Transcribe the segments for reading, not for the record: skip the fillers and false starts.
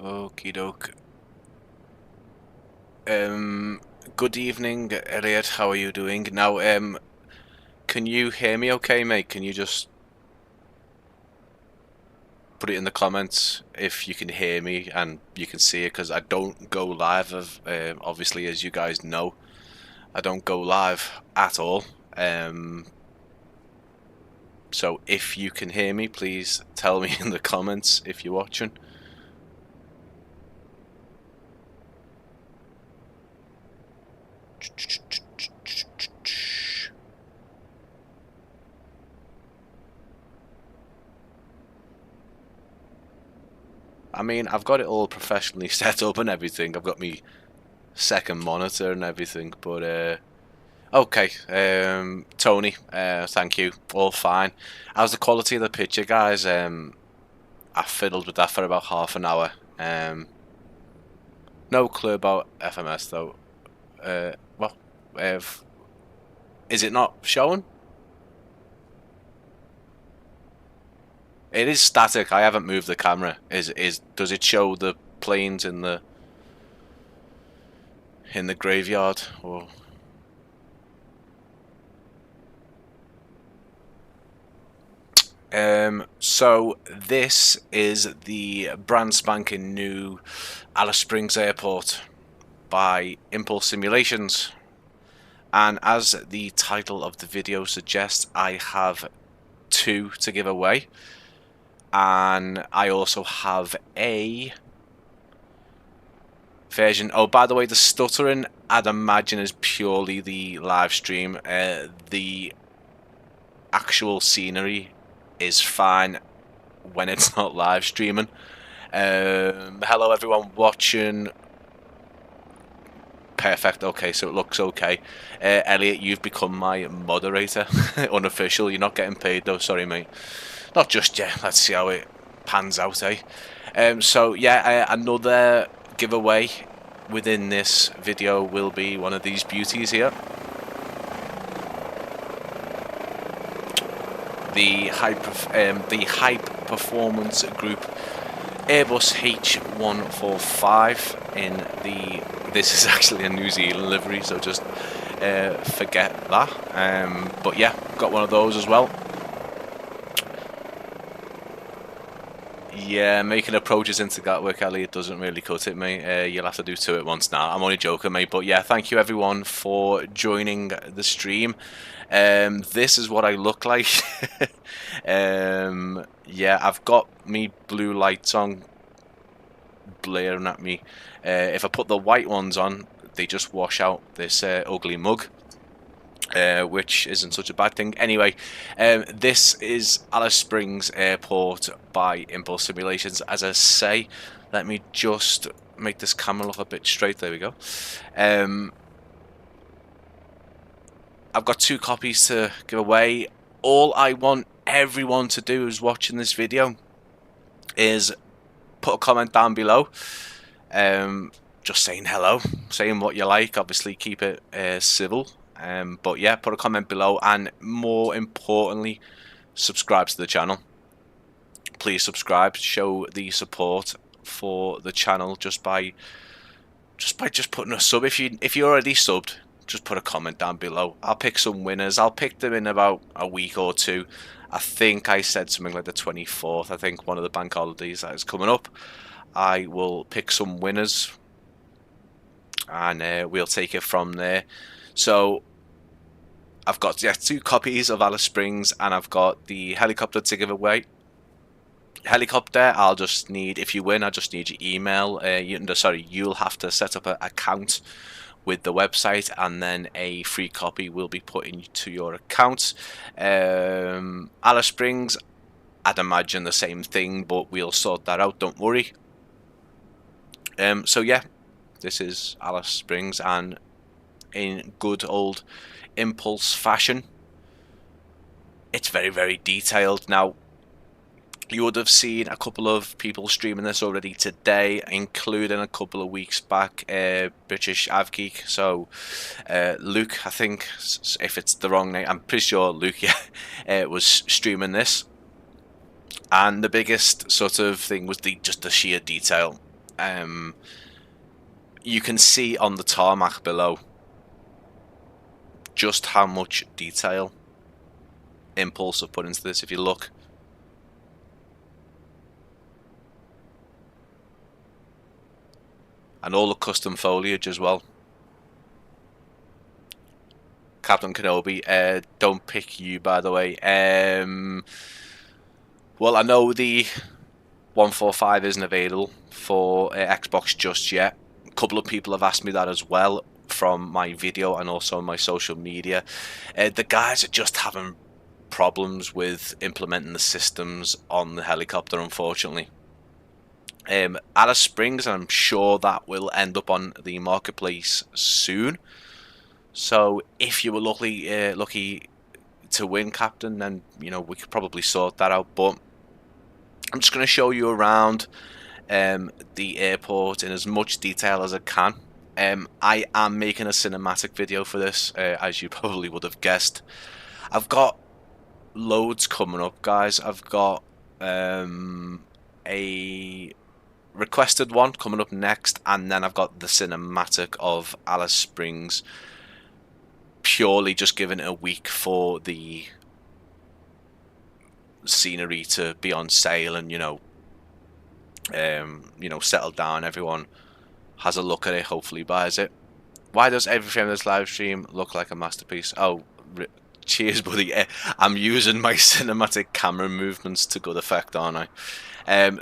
Okie doke. Good evening, Elliot. How are you doing? Now, can you hear me okay, mate? Can you just put it in the comments if you can hear me and you can see it? Because I don't go live, obviously, as you guys know. I don't go live at all. So if you can hear me, please tell me in the comments if you're watching. I mean, I've got it all professionally set up and everything. I've got me second monitor and everything, but okay, Tony, thank you, all fine. How's the quality of the picture, guys? I fiddled with that for about half an hour. No clue about FMS though. Well, is it not showing? It is static. I haven't moved the camera. Does it show the planes in the graveyard or? So this is the brand spanking new Alice Springs Airport by Impulse Simulations, and as the title of the video suggests, I have two to give away, and I also have a version. Oh, by the way, the stuttering I'd imagine is purely the live stream. The actual scenery is fine when it's not live streaming. Hello everyone watching. Perfect. Okay, so it looks okay. Elliot, you've become my moderator. Unofficial. You're not getting paid though. Sorry, mate. Not just yet. Let's see how it pans out, eh? So yeah, another giveaway within this video will be one of these beauties here. The Hype Performance Group Airbus H145 in the. This is actually a New Zealand livery, so just forget that. But yeah, got one of those as well. Yeah, making approaches into Gatwick, Elliot, doesn't really cut it, mate. You'll have to do two at once now. I'm only joking, mate. But yeah, thank you everyone for joining the stream. This is what I look like. Yeah, I've got me blue lights on, blaring at me. If I put the white ones on, they just wash out this ugly mug. Which isn't such a bad thing. Anyway, this is Alice Springs Airport by Impulse Simulations. As I say, let me just make this camera look a bit straight. There we go. I've got two copies to give away. All I want everyone to do who's watching this video is put a comment down below. Just saying hello, saying what you like. Obviously, keep it civil. But yeah, put a comment below, and more importantly, subscribe to the channel. Please subscribe, show the support for the channel just by putting a sub. If you already subbed, just put a comment down below. I'll pick some winners. I'll pick them in about a week or two. I think I said something like the 24th. I think one of the bank holidays that is coming up. I will pick some winners, and we'll take it from there. So I've got two copies of Alice Springs, and I've got the helicopter to give away. Helicopter, I'll just need, if you win, I just need your email. You'll have to set up an account with the website, and then a free copy will be put into your account. Alice Springs, I'd imagine the same thing, but we'll sort that out, don't worry. So yeah, this is Alice Springs, and in good old Impulse fashion, it's very, very detailed. Now, you would have seen a couple of people streaming this already today, including a couple of weeks back, British EVGA. So Luke, I think, if it's the wrong name, I'm pretty sure Luke, yeah, was streaming this. And the biggest sort of thing was just the sheer detail. You can see on the tarmac below just how much detail Impulse have put into this. If you look, and all the custom foliage as well. Captain Kenobi, don't pick you, by the way. Well, I know the 145 isn't available for Xbox just yet. A couple of people have asked me that as well from my video and also my social media. The guys are just having problems with implementing the systems on the helicopter, unfortunately. Alice Springs, I'm sure that will end up on the marketplace soon. So if you were lucky to win, Captain, then you know we could probably sort that out. But I'm just going to show you around the airport in as much detail as I can. I am making a cinematic video for this, as you probably would have guessed. I've got loads coming up, guys. I've got a requested one coming up next, and then I've got the cinematic of Alice Springs, purely just giving it a week for the scenery to be on sale and you know settle down. Everyone has a look at it, hopefully buys it. Why does everything in this live stream look like a masterpiece? Oh, cheers, buddy. I'm using my cinematic camera movements to good effect, aren't I?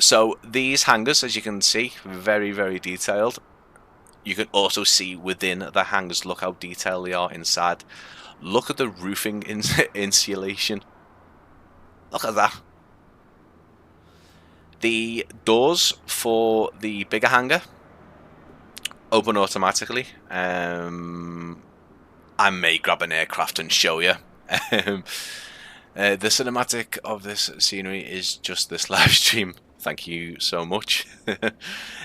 So these hangars, as you can see, very, very detailed. You can also see within the hangars, look how detailed they are inside. Look at the roofing insulation. Look at that. The doors for the bigger hangar open automatically. I may grab an aircraft and show you. The cinematic of this scenery is just this live stream. Thank you so much.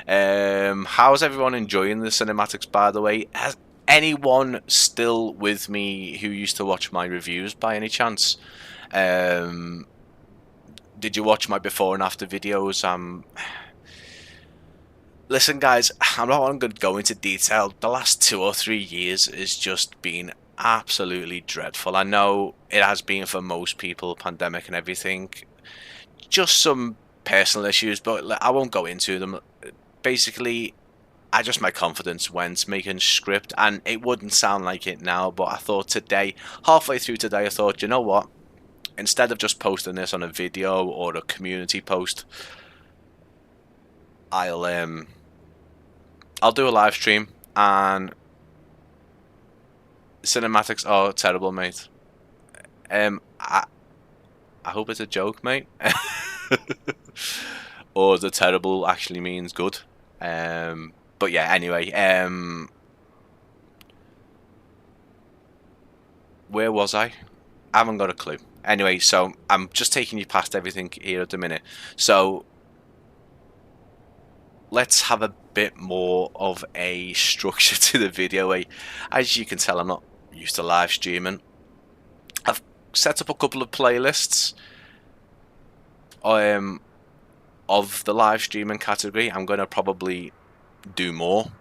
How's everyone enjoying the cinematics, by the way? Has anyone still with me who used to watch my reviews by any chance? Did you watch my before and after videos? Listen, guys, I'm not going to go into detail. The last 2 or 3 years has just been absolutely dreadful. I know it has been for most people, pandemic and everything. Just some personal issues, but I won't go into them. Basically, my confidence went making script, and it wouldn't sound like it now, but I thought today, halfway through today, I thought, you know what? Instead of just posting this on a video or a community post, I'll do a live stream. And cinematics are terrible, mate. I hope it's a joke, mate. Or the terrible actually means good. But yeah, anyway, where was I? I haven't got a clue. Anyway, so I'm just taking you past everything here at the minute. So let's have a bit more of a structure to the video. As you can tell, I'm not used to live streaming. I've set up a couple of playlists of the live streaming category. I'm going to probably do more.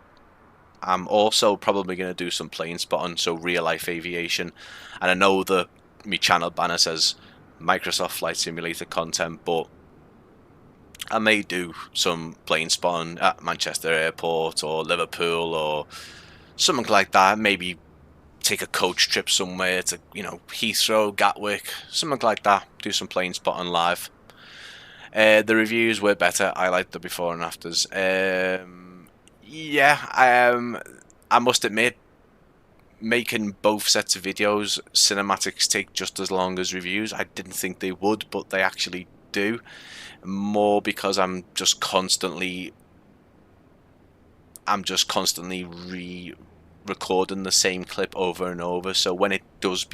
I'm also probably going to do some plane spotting, so real life aviation. And I know that my channel banner says Microsoft Flight Simulator content, but I may do some plane spotting at Manchester Airport or Liverpool or something like that. Maybe take a coach trip somewhere to, you know, Heathrow, Gatwick, something like that. Do some plane spotting live. The reviews were better. I liked the before and afters. Yeah, I must admit, making both sets of videos, cinematics take just as long as reviews. I didn't think they would, but they actually do. More because I'm just constantly re-recording the same clip over and over. So when it does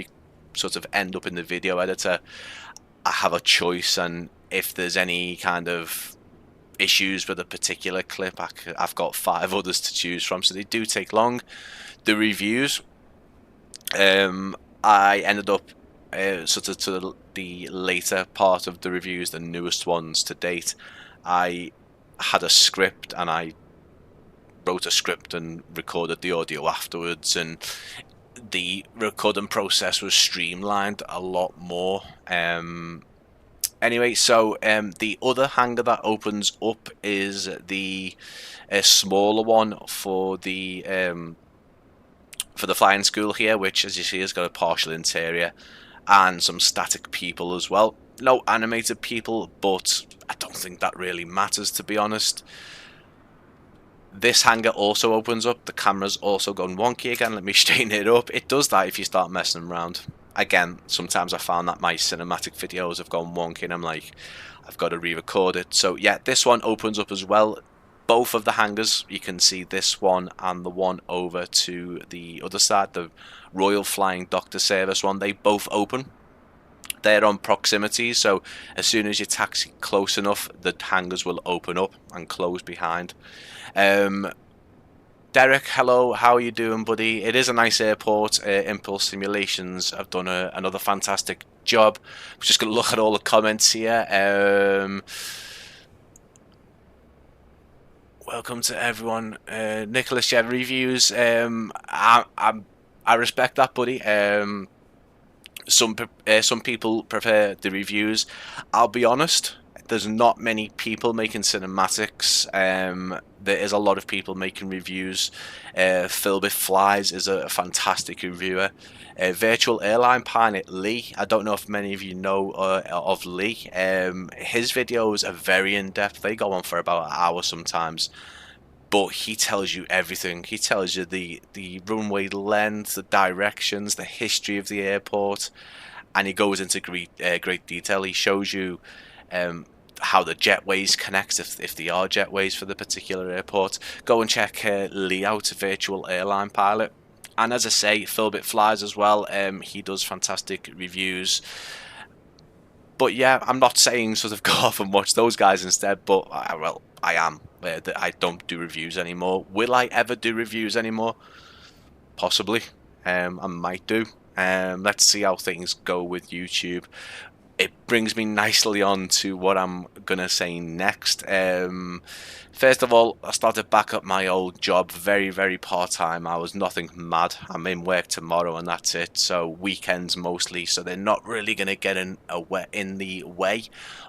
sort of end up in the video editor, I have a choice, and if there's any kind of issues with a particular clip, I've got 5 others to choose from, so they do take long. The reviews, I ended up sort of to the later part of the reviews, the newest ones to date. I had a script and I wrote a script and recorded the audio afterwards, and the recording process was streamlined a lot more. Anyway, so the other hanger that opens up is the smaller one for the flying school here, which, as you see, has got a partial interior and some static people as well. No animated people, but I don't think that really matters, to be honest. This hanger also opens up. The camera's also gone wonky again. Let me straighten it up. It does that if you start messing around. Again, sometimes I found that my cinematic videos have gone wonky and I'm like, I've got to re-record it. So yeah, this one opens up as well. Both of the hangers, you can see this one and the one over to the other side, the Royal Flying Doctor Service one, they both open. They're on proximity, so as soon as you taxi close enough, the hangers will open up and close behind. Derek, hello, how are you doing, buddy? It is a nice airport. Impulse Simulations have done another fantastic job. I'm just going to look at all the comments here. Welcome to everyone. Nicholas, yeah, reviews. I respect that, buddy. Some people prefer the reviews. I'll be honest, there's not many people making cinematics. There is a lot of people making reviews. Philbit Flies is a fantastic reviewer. Virtual Airline Pilot Lee, I don't know if many of you know of Lee. His videos are very in-depth. They go on for about an hour sometimes. But he tells you everything. He tells you the runway length, the directions, the history of the airport, and he goes into great detail. He shows you how the jetways connect, if they are jetways for the particular airport. Go and check Lee out, Virtual Airline Pilot. And as I say, Philbit Flies as well. He does fantastic reviews. But yeah, I'm not saying sort of go off and watch those guys instead, but well, I am. I don't do reviews anymore. Will I ever do reviews anymore? Possibly. I might do. Let's see how things go with YouTube. It brings me nicely on to what I'm gonna say next. First of all, I started back at my old job, very part-time. I was nothing mad. I'm in work tomorrow and that's it. So weekends mostly. So they're not really gonna get in the way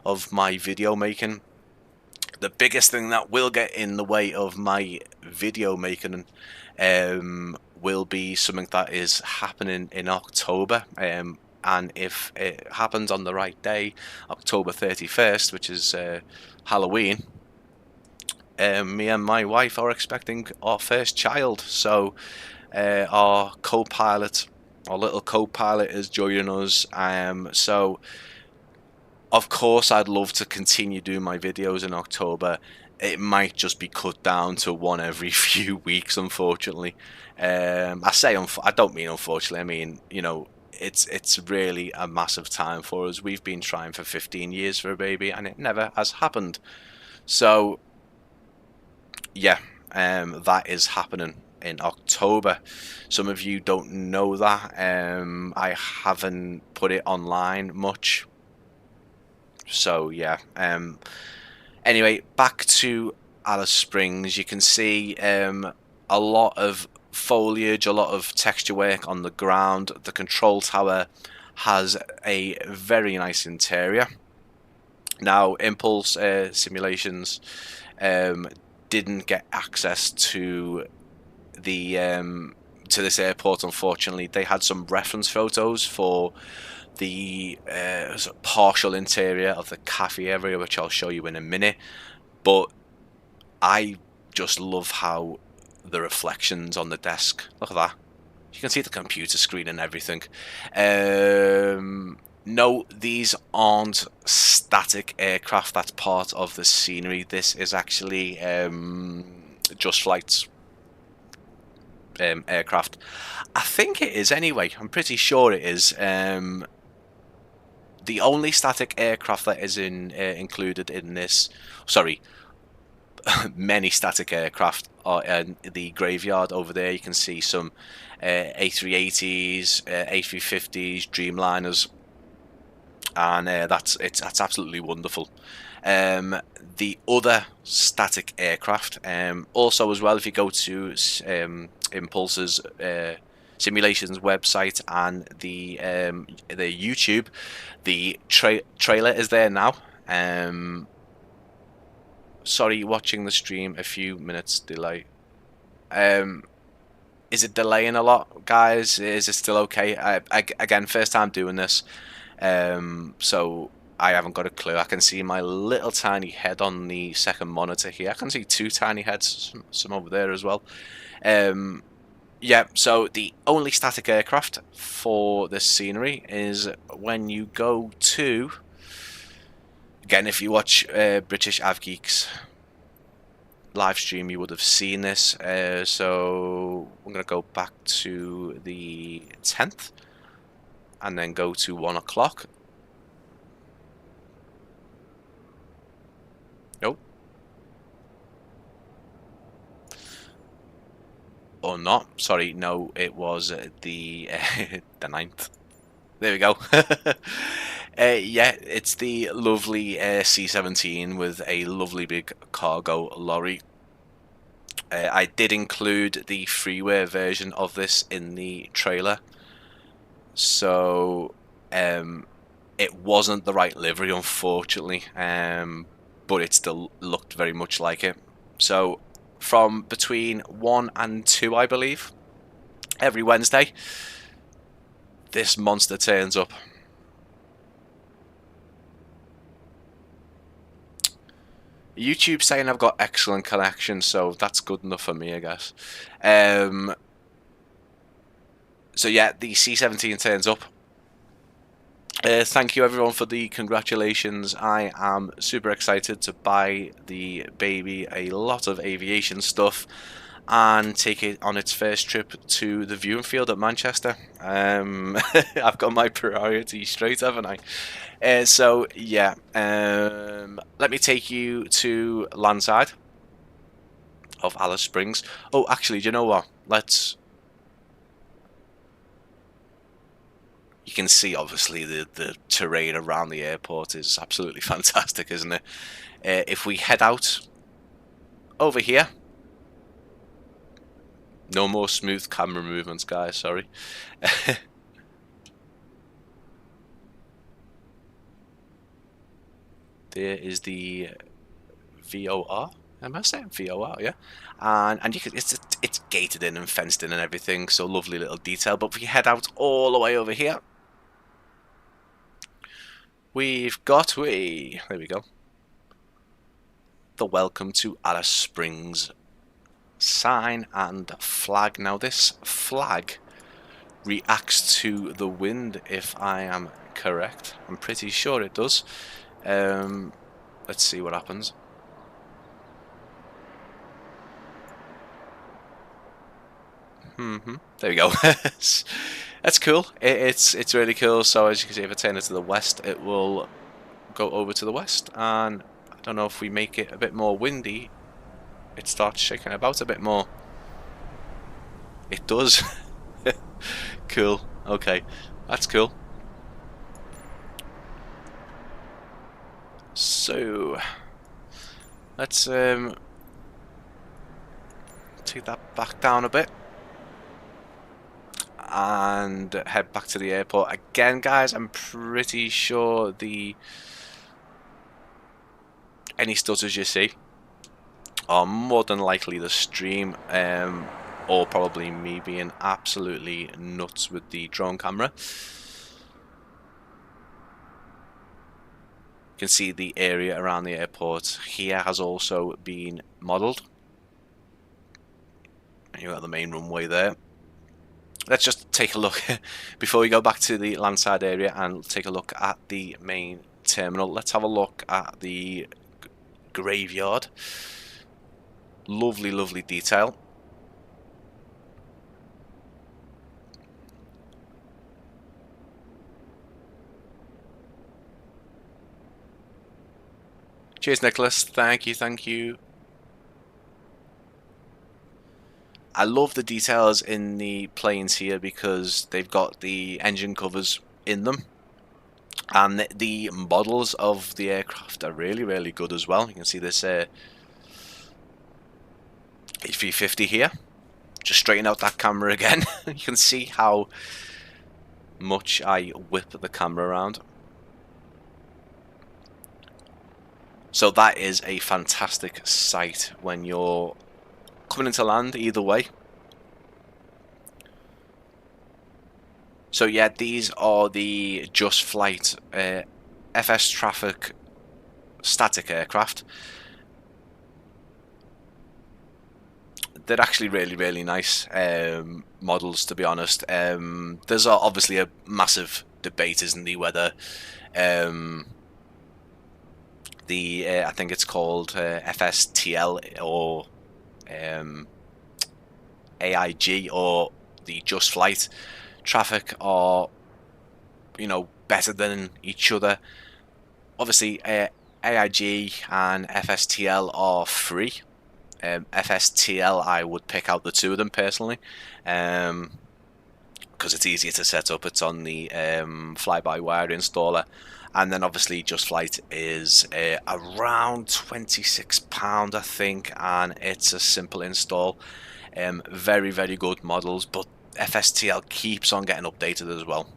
of my video making. The biggest thing that will get in the way of my video making will be something that is happening in October. And if it happens on the right day, October 31st, which is Halloween, me and my wife are expecting our first child. So our co-pilot, our little co-pilot is joining us. So of course I'd love to continue doing my videos in October. It might just be cut down to one every few weeks, unfortunately. I don't mean unfortunately, I mean, you know, it's really a massive time for us. We've been trying for 15 years for a baby and it never has happened. So yeah, that is happening in October. Some of you don't know that. I haven't put it online much. So yeah, anyway, back to Alice Springs. You can see a lot of foliage, a lot of texture work on the ground. The control tower has a very nice interior. Now, Impulse Simulations didn't get access to the to this airport, unfortunately. They had some reference photos for the partial interior of the cafe area, which I'll show you in a minute. But I just love how the reflections on the desk, look at that, you can see the computer screen and everything. No, these aren't static aircraft. That's part of the scenery. This is actually Just Flight's aircraft. I think it is anyway. I'm pretty sure it is. The only static aircraft that is included in this, sorry, many static aircraft are in the graveyard over there. You can see some A380s, A350s, Dreamliners. and that's absolutely wonderful. The other static aircraft, also as well, if you go to Impulse's simulations website and the YouTube, the trailer is there now. Sorry, watching the stream a few minutes delay. Is it delaying a lot, guys? Is it still okay? Again, first time doing this, so I haven't got a clue. I can see my little tiny head on the second monitor here. I can see two tiny heads, some over there as well. Yeah, so the only static aircraft for this scenery is when you go to, again, if you watch British EVGA's live stream, you would have seen this. So I'm going to go back to the 10th and then go to 1 o'clock. Nope. Or not. Sorry, no, it was the the 9th. There we go. Yeah, it's the lovely C-17 with a lovely big cargo lorry. I did include the freeware version of this in the trailer, so it wasn't the right livery, unfortunately, but it still looked very much like it. So from between 1 and 2, I believe, every Wednesday, this monster turns up. YouTube saying I've got excellent connection, so that's good enough for me, I guess. So yeah, the C-17 turns up. Thank you everyone for the congratulations. I am super excited to buy the baby a lot of aviation stuff and take it on its first trip to the viewing field at Manchester. I've got my priorities straight, haven't I? So yeah, let me take you to landside of Alice Springs. Oh, actually, do you know what? You can see, obviously, the terrain around the airport is absolutely fantastic, isn't it? If we head out over here, no more smooth camera movements, guys, sorry. There is the VOR. Am I saying VOR? Yeah, and you can, it's gated in and fenced in and everything, so lovely little detail. But if we head out all the way over here, we've got there we go, the welcome to Alice Springs sign and flag. Now this flag reacts to the wind, if I am correct. I'm pretty sure it does. Let's see what happens. There we go. That's cool. It's really cool. So as you can see, if I turn it to the west, it will go over to the west, and I don't know if we make it a bit more windy, it starts shaking about a bit more. It does. Cool. Okay, that's cool. So let's take that back down a bit and head back to the airport again, guys. I'm pretty sure any stutters you see are more than likely the stream, or probably me being absolutely nuts with the drone camera. You can see the area around the airport here has also been modelled. You've got the main runway there. Let's just take a look before we go back to the landside area and take a look at the main terminal. Let's have a look at the graveyard. Lovely, lovely detail. Cheers, Nicholas. Thank you, thank you. I love the details in the planes here because they've got the engine covers in them. And the models of the aircraft are really, really good as well. You can see this H350 here. Just straighten out that camera again. You can see how much I whip the camera around. So that is a fantastic sight when you're coming into land either way. So yeah, these are the Just Flight FS Traffic static aircraft. They're actually really, really nice models, to be honest. There's obviously a massive debate, isn't there, whether I think it's called FSTL or AIG or the Just Flight Traffic are, you know, better than each other. Obviously, AIG and FSTL are free. FSTL, I would pick out the two of them personally, because it's easier to set up. It's on the fly-by-wire installer. And then obviously Just Flight is around £26, I think, and it's a simple install. Very, very good models, but FSTL keeps on getting updated as well.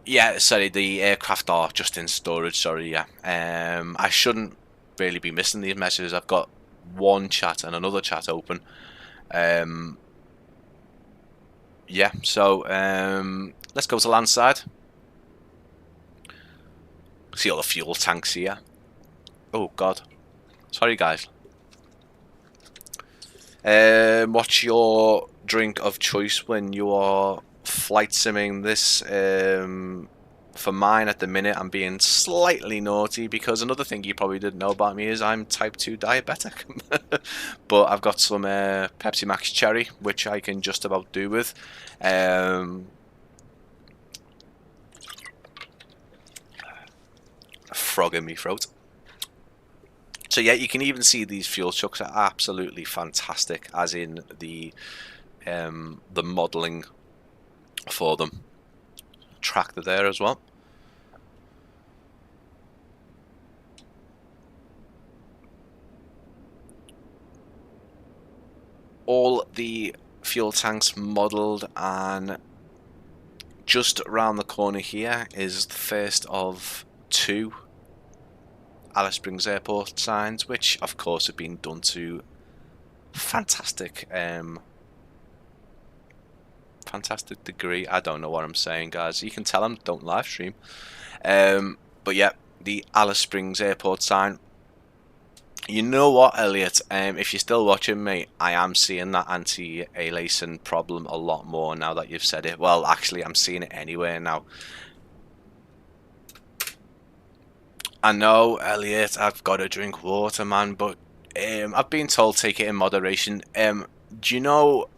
Yeah, sorry, the aircraft are just in storage, sorry, yeah. I shouldn't really be missing these messages. I've got one chat and another chat open. Yeah, so let's go to land side. See all the fuel tanks here. Oh god, sorry guys. What's your drink of choice when you are flight simming this? For mine at the minute, I'm being slightly naughty because another thing you probably didn't know about me is I'm type 2 diabetic. But I've got some Pepsi Max Cherry, which I can just about do with. A frog in my throat. So yeah, you can even see these fuel chucks are absolutely fantastic, as in the modelling for them. Tractor there as well. All the fuel tanks modelled, and just around the corner here is the first of two Alice Springs Airport signs, which of course have been done to fantastic degree. I don't know what I'm saying, guys. You can tell them don't live stream. But yeah, the Alice Springs Airport sign. You know what, Elliot? If you're still watching me, I am seeing that anti-aliasing problem a lot more now that you've said it. Well, actually, I'm seeing it anywhere now. I know, Elliot, I've got to drink water, man, but I've been told take it in moderation. Do you know,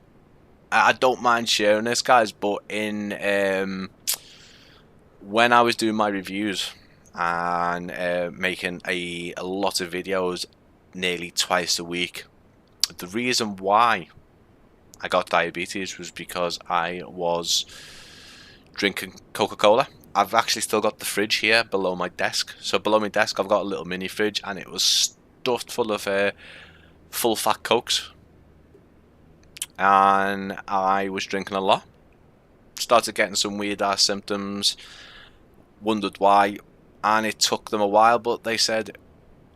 I don't mind sharing this, guys, but in when I was doing my reviews and making a lot of videos nearly twice a week, the reason why I got diabetes was because I was drinking Coca-Cola. I've actually still got the fridge here below my desk. So below my desk I've got a little mini fridge, and it was stuffed full of full fat Cokes. And I was drinking a lot. Started getting some weird ass symptoms. Wondered why. And it took them a while, but they said,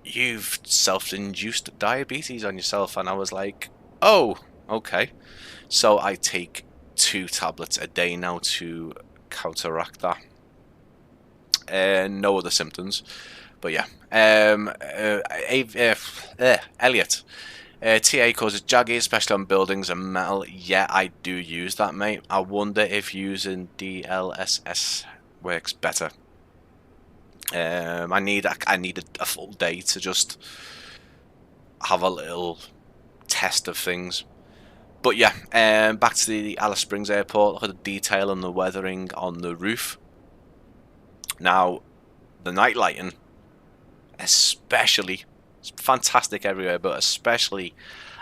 you've self-induced diabetes on yourself. And I was like, oh, okay. So I take 2 tablets a day now to counteract that. No other symptoms, but yeah. Elliot, TA causes jaggy, especially on buildings and metal. Yeah, I do use that, mate. I wonder if using DLSS works better. I need a full day to just have a little test of things. But yeah, back to the Alice Springs Airport. Look at the detail and the weathering on the roof. Now, the night lighting, especially, it's fantastic everywhere, but especially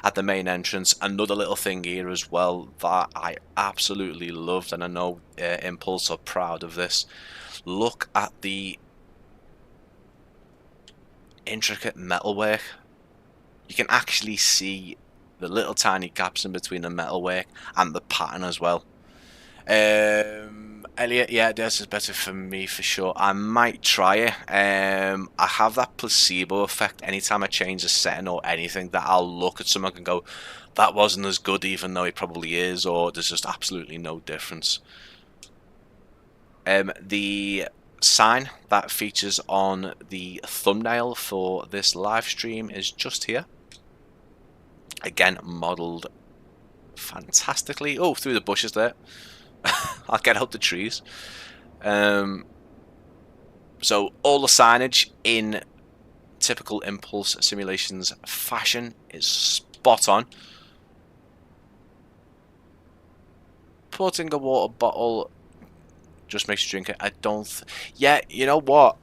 at the main entrance. Another little thing here as well that I absolutely loved, and I know Impulse are proud of this. Look at the intricate metalwork. You can actually see the little tiny gaps in between the metalwork and the pattern as well. Elliot, yeah, this is better for me for sure. I might try it. I have that placebo effect anytime I change a setting or anything, that I'll look at someone and go, that wasn't as good, even though it probably is, or there's just absolutely no difference. The sign that features on the thumbnail for this live stream is just here. Again, modelled fantastically. Oh, through the bushes there. I'll get out the trees. So all the signage in typical Impulse Simulations fashion is spot on. Putting a water bottle just makes you drink it. I don't. Yeah, you know what?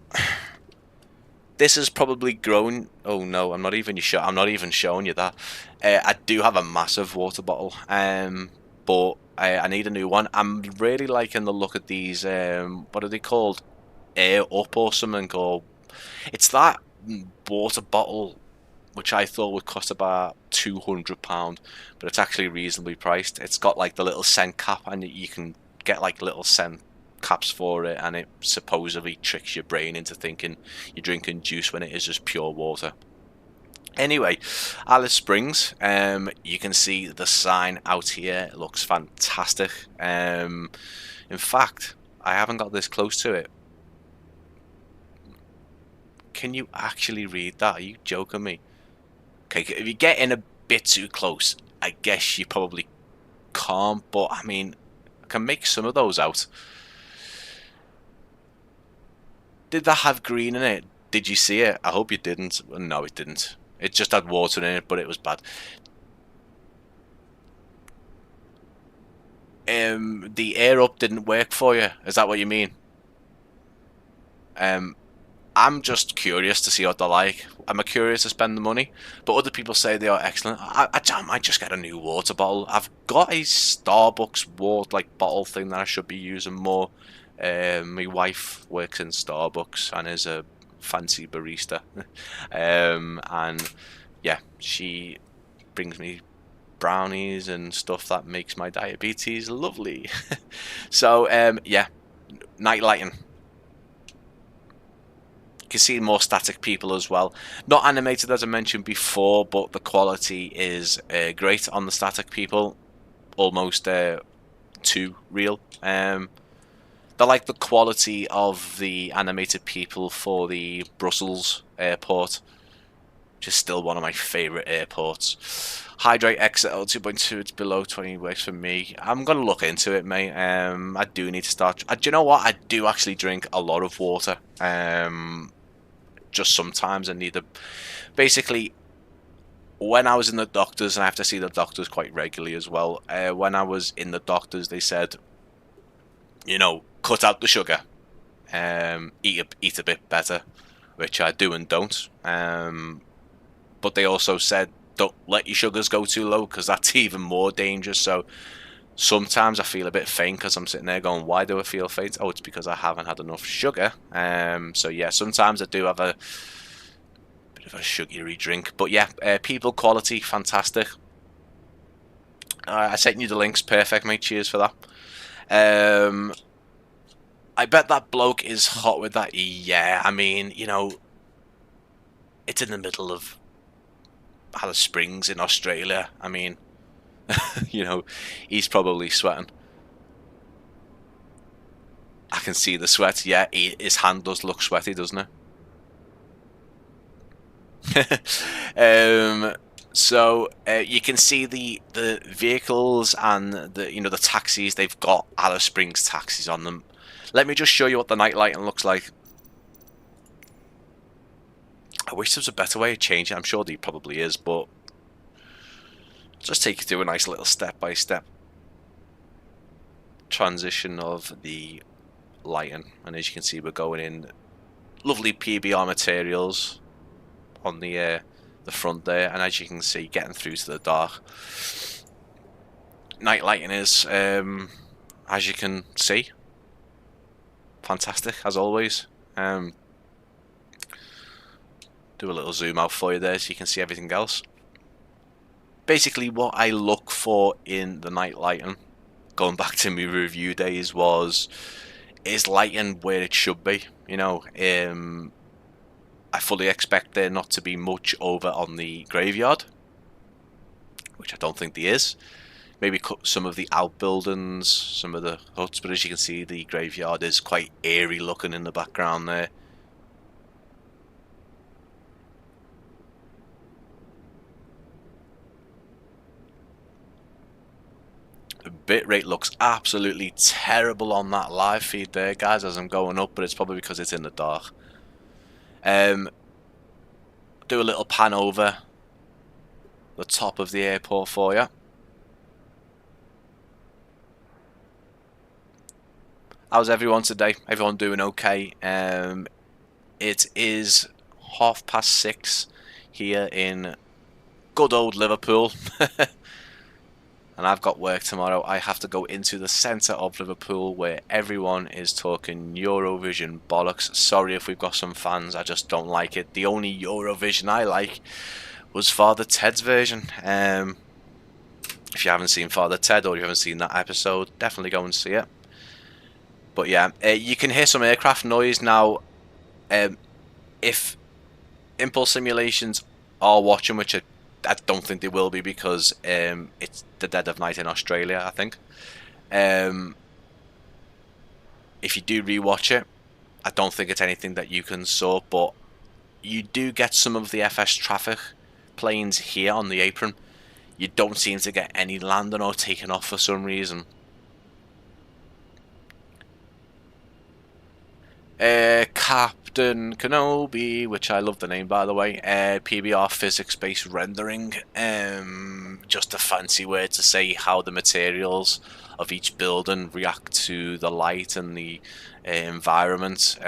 This has probably grown. Oh no, I'm not even showing you that. I do have a massive water bottle, but I need a new one. I'm really liking the look of these. What are they called? Air Up or something? Or it's that water bottle which I thought would cost about £200, but it's actually reasonably priced. It's got like the little scent cap, and you can get like little scent caps for it, and it supposedly tricks your brain into thinking you're drinking juice when it is just pure water. Anyway, Alice Springs, you can see the sign out here. It looks fantastic. In fact, I haven't got this close to it. Can you actually read that? Are you joking me? Okay, if you get in a bit too close, I guess you probably can't, but I mean, I can make some of those out. Did that have green in it? Did you see it? I hope you didn't. No, it didn't. It just had water in it, but it was bad. The air up didn't work for you. Is that what you mean? I'm just curious to see what they're like. I'm curious to spend the money, but other people say they are excellent. I might just get a new water bottle. I've got a Starbucks water bottle thing that I should be using more. My wife works in Starbucks and is a fancy barista, and yeah, she brings me brownies and stuff that makes my diabetes lovely. So yeah, night lighting. You can see more static people as well. Not animated as I mentioned before, but the quality is great on the static people. Almost too real. They're like the quality of the animated people for the Brussels airport, which is still one of my favourite airports. Hydrate XL 2.2, it's below 20, works for me. I'm going to look into it, mate. I do need to start. Do you know what? I do actually drink a lot of water. Just sometimes I need to. Basically, when I was in the doctors, and I have to see the doctors quite regularly as well, when I was in the doctors, they said, you know, cut out the sugar, eat a bit better, which I do and don't. But they also said, don't let your sugars go too low, because that's even more dangerous. So sometimes I feel a bit faint because I'm sitting there going, why do I feel faint? Oh, it's because I haven't had enough sugar. So yeah, sometimes I do have a bit of a sugary drink. But yeah, people quality, fantastic. I sent you the links, perfect, mate. Cheers for that. I bet that bloke is hot with that. Yeah, I mean, you know, it's in the middle of Alice Springs in Australia. I mean, you know, he's probably sweating. I can see the sweat. Yeah, his hand does look sweaty, doesn't it? So you can see the vehicles and the taxis. They've got Alice Springs taxis on them. Let me just show you what the night lighting looks like. I wish there was a better way of changing it. I'm sure there probably is, but just take you through a nice little step-by-step transition of the lighting. And as you can see, we're going in lovely PBR materials on the the front there, and as you can see, getting through to the dark. Night lighting is, as you can see, fantastic as always. Do a little zoom out for you there so you can see everything else. Basically what I look for in the night lighting, going back to my review days, is lighting where it should be. You know, I fully expect there not to be much over on the graveyard, which I don't think there is. Maybe cut some of the outbuildings, some of the huts, but as you can see, the graveyard is quite eerie looking in the background there. The bitrate looks absolutely terrible on that live feed there, guys, as I'm going up, but it's probably because it's in the dark. Do a little pan over the top of the airport for you. How's everyone today? Everyone doing okay? It is 6:30 here in good old Liverpool. And I've got work tomorrow. I have to go into the centre of Liverpool where everyone is talking Eurovision bollocks. Sorry if we've got some fans, I just don't like it. The only Eurovision I like was Father Ted's version. If you haven't seen Father Ted or you haven't seen that episode, definitely go and see it. But yeah, you can hear some aircraft noise now. If Impulse Simulations are watching, which I don't think they will be because it's the dead of night in Australia, I think. If you do rewatch it, I don't think it's anything that you can sort, but you do get some of the FS traffic planes here on the apron. You don't seem to get any landing or taking off for some reason. Captain Kenobi, which I love the name by the way, PBR physics-based rendering, just a fancy word to say how the materials of each building react to the light and the environment.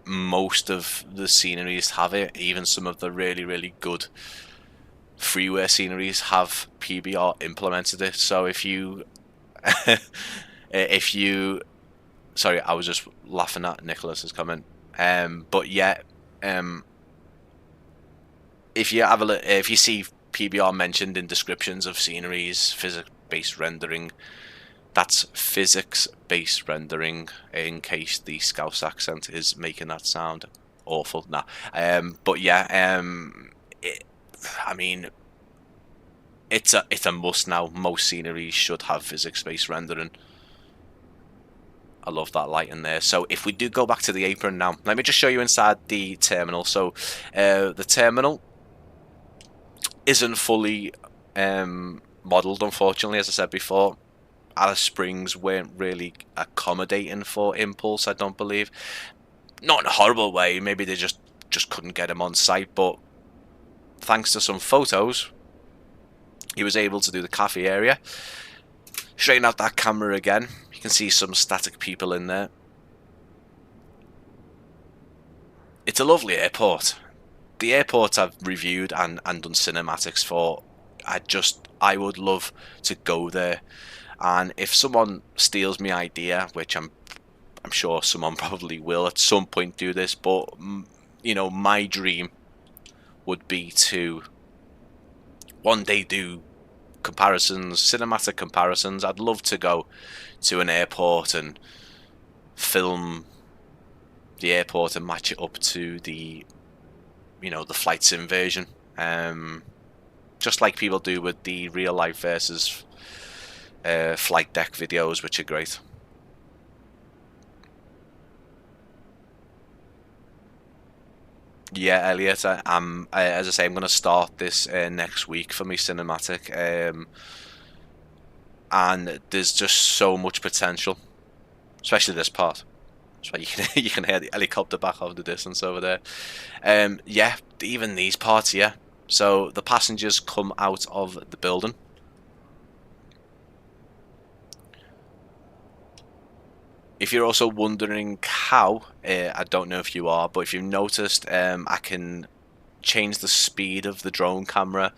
Most of the sceneries have it, even some of the really good freeware sceneries have PBR implemented it. So if you sorry, I was just laughing at Nicholas's comment. But yeah, if you have a look, if you see PBR mentioned in descriptions of sceneries, physics-based rendering, that's physics-based rendering. In case the Scouse accent is making that sound awful, nah. But yeah, I mean, it's a must now. Most sceneries should have physics-based rendering. I love that light in there. So if we do go back to the apron now, let me just show you inside the terminal. So the terminal isn't fully modelled, unfortunately, as I said before. Alice Springs weren't really accommodating for Impulse, I don't believe. Not in a horrible way, maybe they just couldn't get him on site, but thanks to some photos, he was able to do the cafe area. Straighten out that camera again. You can see some static people in there. It's a lovely airport. The airport I've reviewed and done cinematics for. I would love to go there. And if someone steals my idea, which I'm sure someone probably will at some point do this, but you know, my dream would be to one day do comparisons, cinematic comparisons. I'd love to go to an airport and film the airport and match it up to the, you know, the flight sim version, just like people do with the real life versus flight deck videos, which are great. Yeah, Elliot, as I say, I'm going to start this next week for my cinematic, and there's just so much potential, especially this part. So you can hear the helicopter back off the distance over there. Yeah, even these parts here. So the passengers come out of the building. If you're also wondering how, I don't know if you are, but if you've noticed, I can change the speed of the drone camera,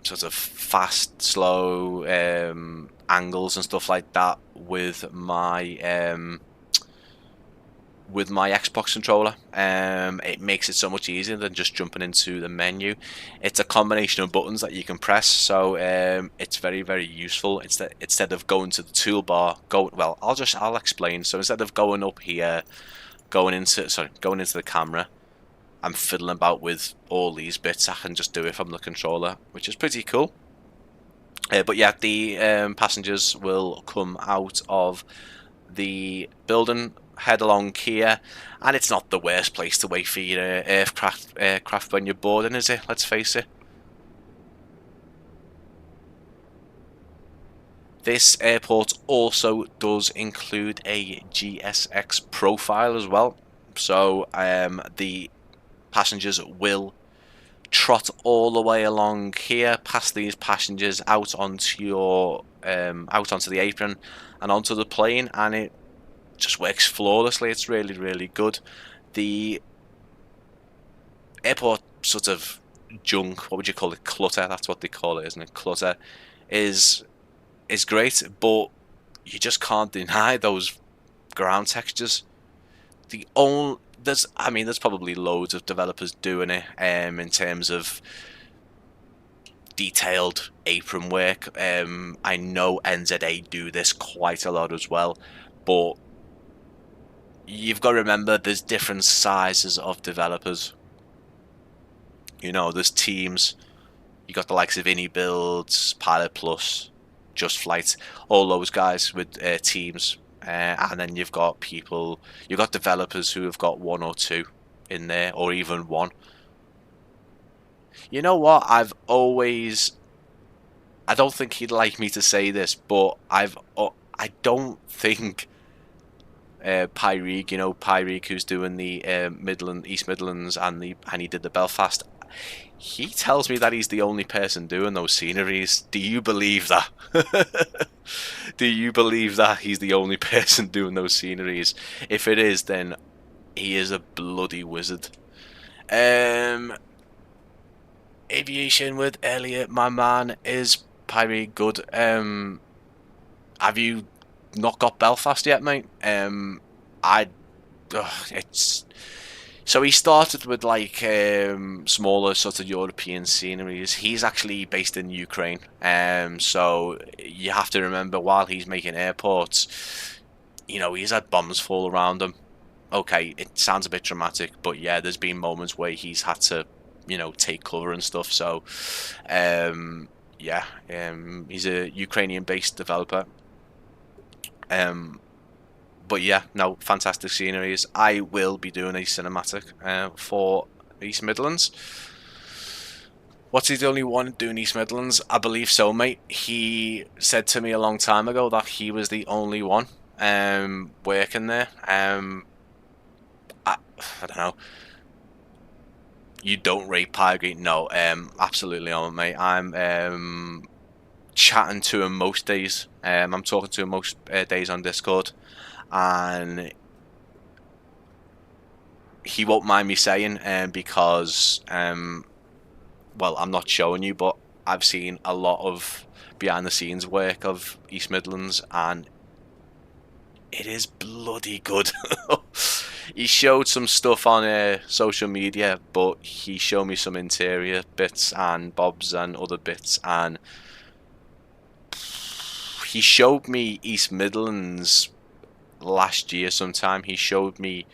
sort of fast, slow angles and stuff like that with my Xbox controller. It makes it so much easier than just jumping into the menu. It's a combination of buttons that you can press, so it's very, very useful. Instead of going to the toolbar, I'll explain. So instead of going up here, going into the camera, I'm fiddling about with all these bits. I can just do it from the controller, which is pretty cool. But yeah, the passengers will come out of the building, head along here, and it's not the worst place to wait for your aircraft when you're boarding, is it? Let's face it. This airport also does include a GSX profile as well, so the passengers will trot all the way along here, past these passengers, out onto the apron and onto the plane, and it just works flawlessly. It's really, really good. The airport sort of junk, what would you call it, clutter, that's what they call it, isn't it? Clutter is great, but you just can't deny those ground textures. There's probably loads of developers doing it in terms of detailed apron work. I know NZA do this quite a lot as well, but you've got to remember there's different sizes of developers. You know, there's teams. You got the likes of Ini Builds, Pilot Plus, Just Flight, all those guys with teams. And then you've got developers who have got one or two in there, or even one. You know what? I don't think he'd like me to say this, but I don't think Pyreek, who's doing the East Midlands and he did the Belfast. He tells me that he's the only person doing those sceneries. Do you believe that? Do you believe that he's the only person doing those sceneries? If it is, then he is a bloody wizard. Aviation with Elliot, my man, is Pyre good. Have you not got Belfast yet, mate? So he started with like smaller sort of European sceneries. He's actually based in Ukraine, so you have to remember, while he's making airports, you know, he's had bombs fall around him. Okay, it sounds a bit dramatic, but yeah, there's been moments where he's had to, you know, take cover and stuff. So he's a Ukrainian-based developer. But yeah, no, fantastic sceneries. I will be doing a cinematic for East Midlands. What's he the only one doing East Midlands? I believe so, mate. He said to me a long time ago that he was the only one working there. I don't know. You don't rate Pyre? No, absolutely not, mate. I'm chatting to him most days. I'm talking to him most days on Discord, and he won't mind me saying, because well, I'm not showing you, but I've seen a lot of behind the scenes work of East Midlands, and it is bloody good. He showed some stuff on social media, but he showed me some interior bits and bobs and other bits, and he showed me East Midlands last year sometime. He showed me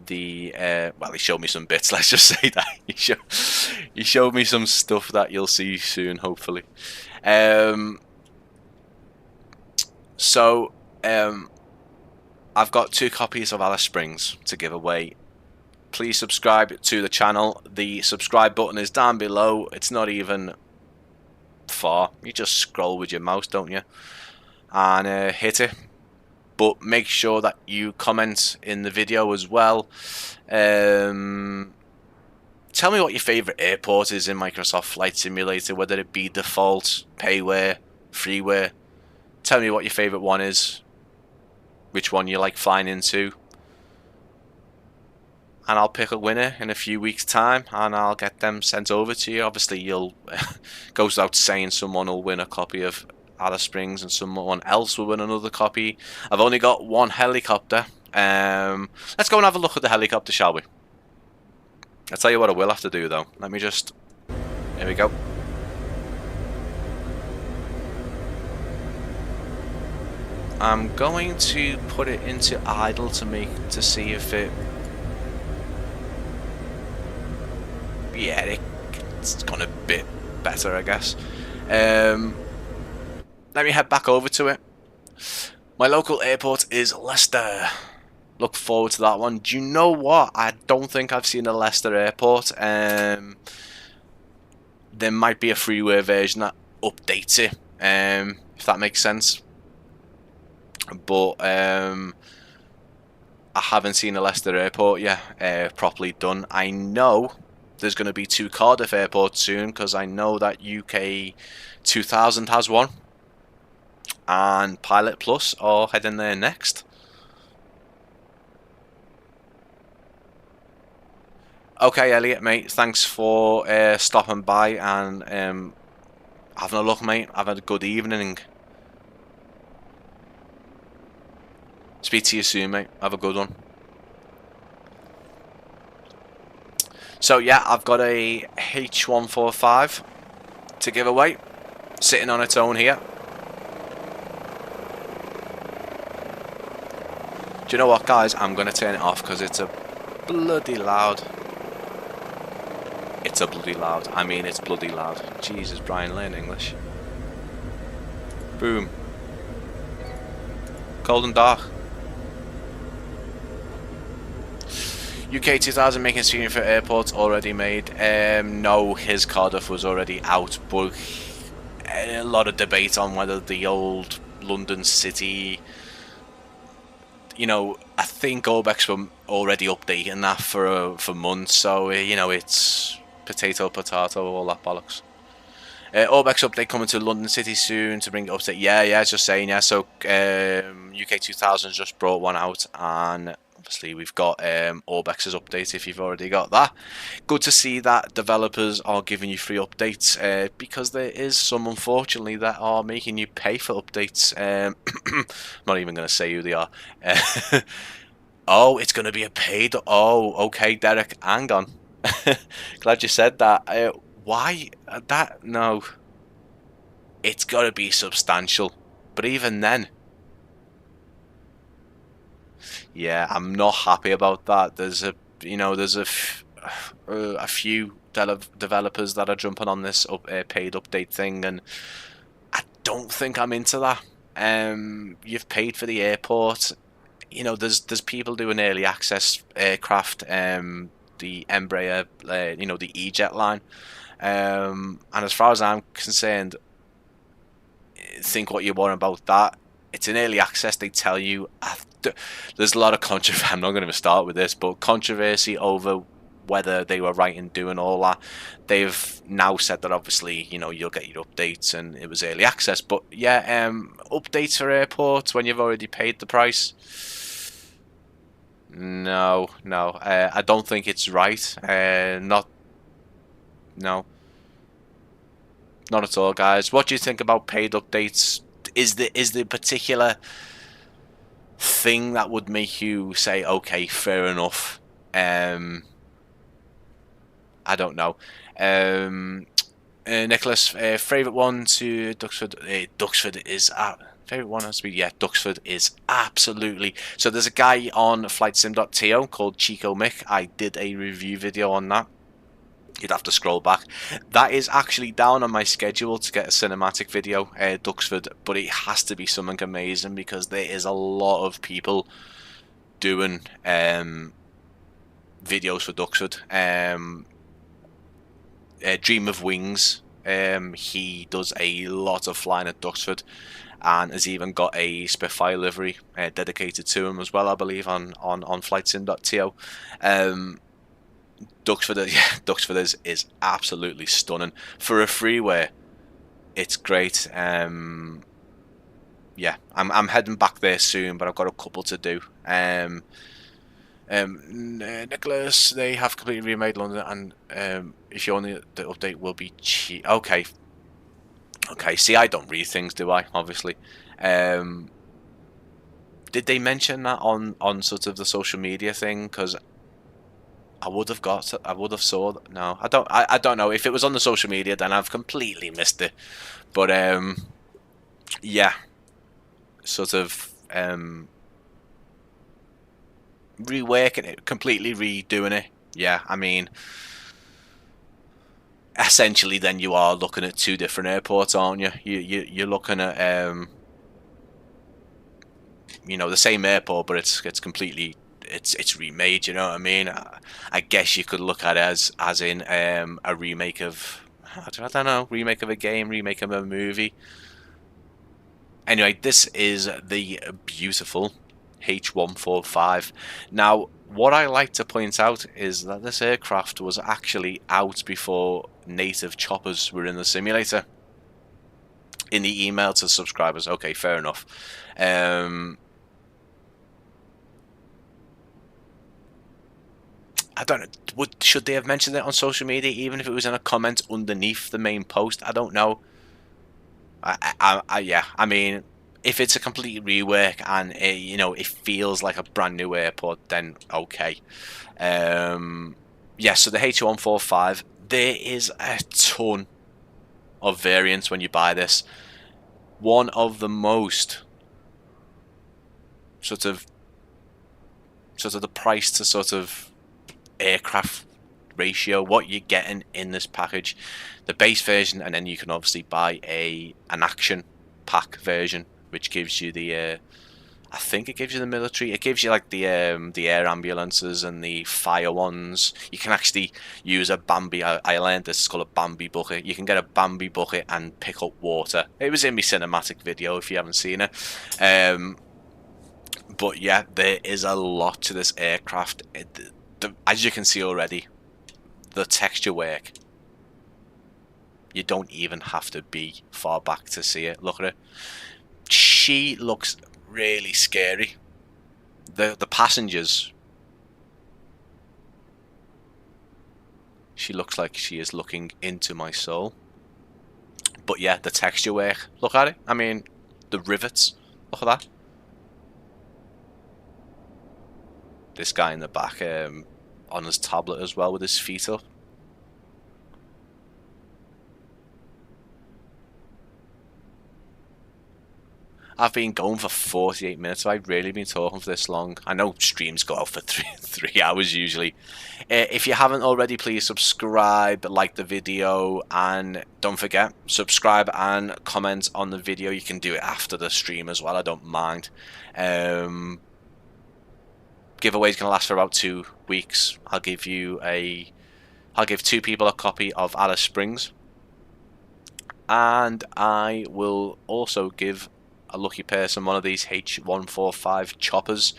the well, he showed me some bits, let's just say that. He showed me some stuff that you'll see soon, hopefully. I've got 2 copies of Alice Springs to give away. Please subscribe to the channel. The subscribe button is down below. It's not even far. You just scroll with your mouse, don't you? And hit it. But make sure that you comment in the video as well. Tell me what your favourite airport is in Microsoft Flight Simulator, whether it be default, payware, freeware. Tell me what your favourite one is, which one you like flying into. and I'll pick a winner in a few weeks' time, and I'll get them sent over to you. Obviously, you'll goes without saying someone will win a copy of Alice Springs, and someone else will win another copy. I've only got one helicopter. Let's go and have a look at the helicopter, shall we? I'll tell you what I will have to do though. Let me just... Here we go. I'm going to put it into idle to see if it... Yeah, it's gone a bit better, I guess. Let me head back over to it. My local airport is Leicester. Look forward to that one. Do you know what? I don't think I've seen a Leicester airport. There might be a freeware version that updates it, if that makes sense. But I haven't seen a Leicester airport yet properly done. I know there's going to be 2 Cardiff airports soon, because I know that UK 2000 has one, and Pilot Plus are heading there next. Okay, Elliot, mate, thanks for stopping by and having a look, mate. Have a good evening. Speak to you soon, mate. Have a good one. So yeah, I've got a H145 to give away, sitting on its own here. Do you know what, guys? I'm going to turn it off because it's a bloody loud. It's a bloody loud. I mean, it's bloody loud. Jesus, Brian, learn English. Boom. Cold and dark. UK 2000 making screen for airports already made. No, his Cardiff was already out, but a lot of debate on whether the old London City, you know, I think Orbex were already updating that for months, so you know, it's potato, all that bollocks. Orbex update coming to London City soon to bring it up to... Yeah, just saying, yeah, so UK 2000 just brought one out, and obviously we've got Orbex's update if you've already got that. Good to see that developers are giving you free updates, because there is some, unfortunately, that are making you pay for updates. I'm not even going to say who they are. Oh, it's going to be a paid... Oh, okay, Derek, hang on. Glad you said that. Why? That... No. It's got to be substantial. But even then... Yeah, I'm not happy about that. There's a, you know, there's a few developers that are jumping on this paid update thing, and I don't think I'm into that. You've paid for the airport. You know, there's people doing early access aircraft, the Embraer, you know, the E-Jet line, and as far as I'm concerned, think what you want about that. It's an early access. They tell you there's a lot of controversy. I'm not going to start with this, but controversy over whether they were right in doing all that. They've now said that obviously, you know, you'll get your updates and it was early access. But yeah, updates for airports when you've already paid the price. No, I don't think it's right. No, not at all, guys. What do you think about paid updates? Is the particular thing that would make you say, okay, fair enough? I don't know. Nicholas, favorite one to Duxford. Duxford is favorite one has to be, yeah, Duxford is absolutely. So there's a guy on FlightSim.to called Chico Mick. I did a review video on that. You'd have to scroll back. That is actually down on my schedule to get a cinematic video, Duxford, but it has to be something amazing because there is a lot of people doing videos for Duxford. Dream of Wings, he does a lot of flying at Duxford and has even got a Spitfire livery dedicated to him as well, I believe, on FlightSim.to. Duxford is absolutely stunning for a freeware. It's great. Yeah, I'm heading back there soon, but I've got a couple to do. Nicholas, they have completely remade London, and if you only the update will be cheap. Okay, see, I don't read things, do I? Obviously. Did they mention that on sort of the social media thing? Because I would have saw that. No, I don't know. If it was on the social media, then I've completely missed it. But yeah, sort of reworking it, completely redoing it. Yeah, I mean, essentially, then you are looking at two different airports, aren't you? You're looking at you know, the same airport, but it's completely it's remade. You know what I mean? I guess you could look at it as in a remake of, I don't know, remake of a game, remake of a movie. Anyway, this is the beautiful H145. Now, what I like to point out is that this aircraft was actually out before native choppers were in the simulator. In the email to subscribers, okay, fair enough. I don't know. Should they have mentioned it on social media, even if it was in a comment underneath the main post? I don't know. Yeah. I mean, if it's a complete rework and you know, it feels like a brand new airport, then okay. Yeah. So the H145, there is a ton of variants when you buy this. One of the most sort of the price to sort of aircraft ratio, what you're getting in this package, the base version, and then you can obviously buy an action pack version, which gives you the I think it gives you the military. It gives you like the air ambulances and the fire ones. You can actually use a Bambi. I learned this is called a Bambi bucket. You can get a Bambi bucket and pick up water. It was in my cinematic video if you haven't seen it. But yeah, there is a lot to this aircraft. As you can see already, the texture work. You don't even have to be far back to see it. Look at it. She looks really scary. The passengers. She looks like she is looking into my soul. But yeah, the texture work. Look at it. I mean, the rivets. Look at that. This guy in the back on his tablet as well with his feet up. I've been going for 48 minutes. I've really been talking for this long. I know streams go out for three hours usually. If you haven't already, please subscribe, like the video, and don't forget, subscribe and comment on the video. You can do it after the stream as well. I don't mind. Giveaway's gonna last for about 2 weeks. I'll give two people a copy of Alice Springs, and I will also give a lucky person one of these H145 choppers.